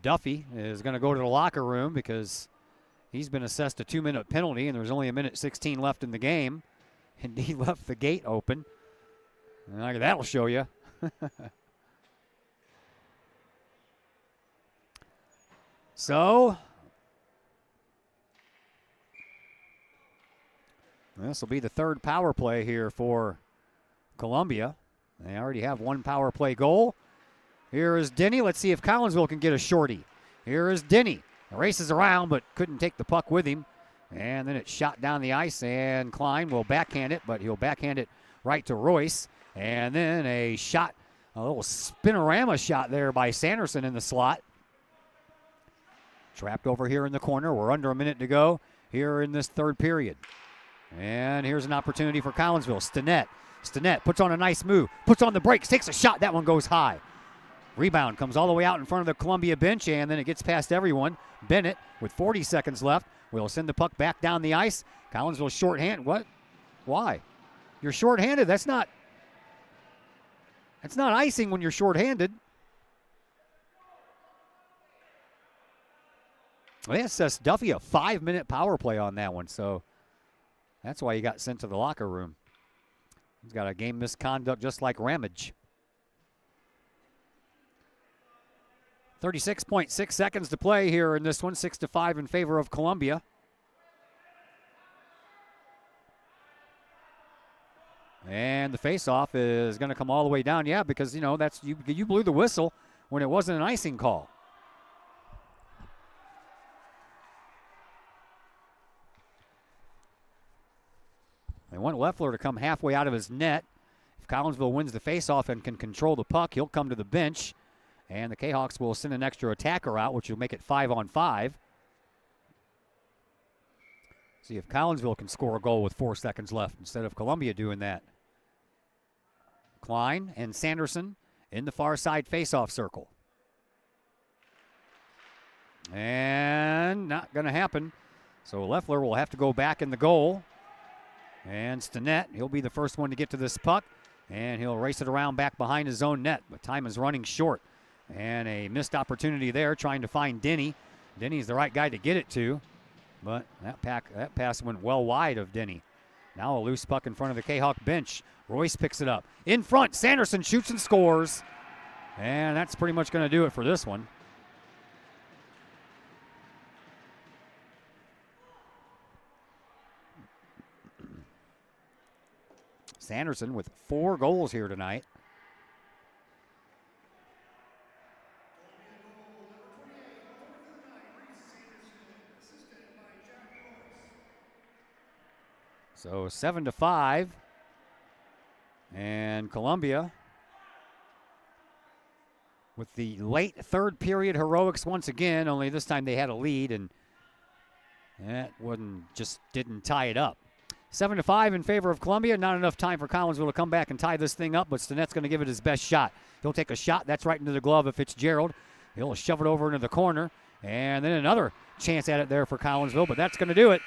Duffy is going to go to the locker room because he's been assessed a 2-minute penalty, and there's only 1:16 left in the game. And he left the gate open. And that'll show you. So, this will be the 3rd power play here for Columbia. They already have 1 power play goal. Here is Denny. Let's see if Collinsville can get a shorty. Here is Denny. Races around, but couldn't take the puck with him. And then it's shot down the ice, and Klein will backhand it, but he'll backhand it right to Royce. And then a shot, a little spinorama shot there by Sanderson in the slot. Trapped over here in the corner. We're under a minute to go here in this 3rd period. And here's an opportunity for Collinsville. Stinnett puts on a nice move, puts on the brakes, takes a shot. That one goes high. Rebound comes all the way out in front of the Columbia bench, and then it gets past everyone. Bennett, with 40 seconds left, will send the puck back down the ice. Collinsville shorthanded. What? Why? You're shorthanded. That's not icing when you're shorthanded. They assessed Duffy a 5-minute power play on that one, so that's why he got sent to the locker room. He's got a game misconduct just like Ramage. 36.6 seconds to play here in this one, 6-5 in favor of Columbia. And the faceoff is going to come all the way down, yeah, because that's you blew the whistle when it wasn't an icing call. They want Leffler to come halfway out of his net. If Collinsville wins the faceoff and can control the puck, he'll come to the bench. And the Kahawks will send an extra attacker out, which will make it 5-on-5. See if Collinsville can score a goal with 4 seconds left instead of Columbia doing that. Klein and Sanderson in the far side faceoff circle. And not going to happen. So Leffler will have to go back in the goal. And Stinnett, he'll be the first one to get to this puck. And he'll race it around back behind his own net. But time is running short. And a missed opportunity there trying to find Denny. Denny's the right guy to get it to. But that pass went well wide of Denny. Now a loose puck in front of the Kahawk bench. Royce picks it up. In front, Sanderson shoots and scores. And that's pretty much going to do it for this one. Sanderson with 4 goals here tonight. So 7-5. And Columbia with the late 3rd period heroics once again, only this time they had a lead, and that didn't tie it up. 7-5 in favor of Columbia. Not enough time for Collinsville to come back and tie this thing up, but Stinnett's going to give it his best shot. He'll take a shot. That's right into the glove of Fitzgerald. He'll shove it over into the corner, and then another chance at it there for Collinsville, but that's going to do it.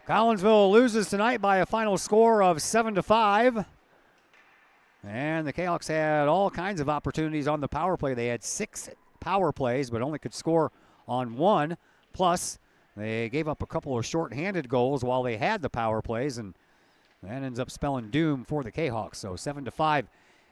Collinsville loses tonight by a final score of 7-5. And the Kahawks had all kinds of opportunities on the power play. They had 6 power plays, but only could score on 1. Plus, they gave up a couple of short-handed goals while they had the power plays, and that ends up spelling doom for the Kahawks. So 7-5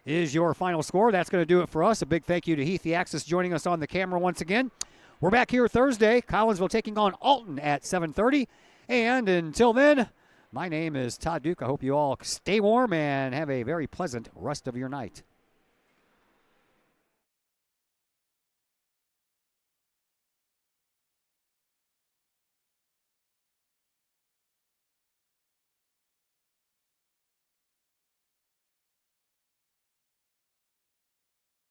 is your final score. That's going to do it for us. A big thank you to Heath the Axis joining us on the camera once again. We're back here Thursday. Collinsville taking on Alton at 7:30. And until then, my name is Todd Duke. I hope you all stay warm and have a very pleasant rest of your night.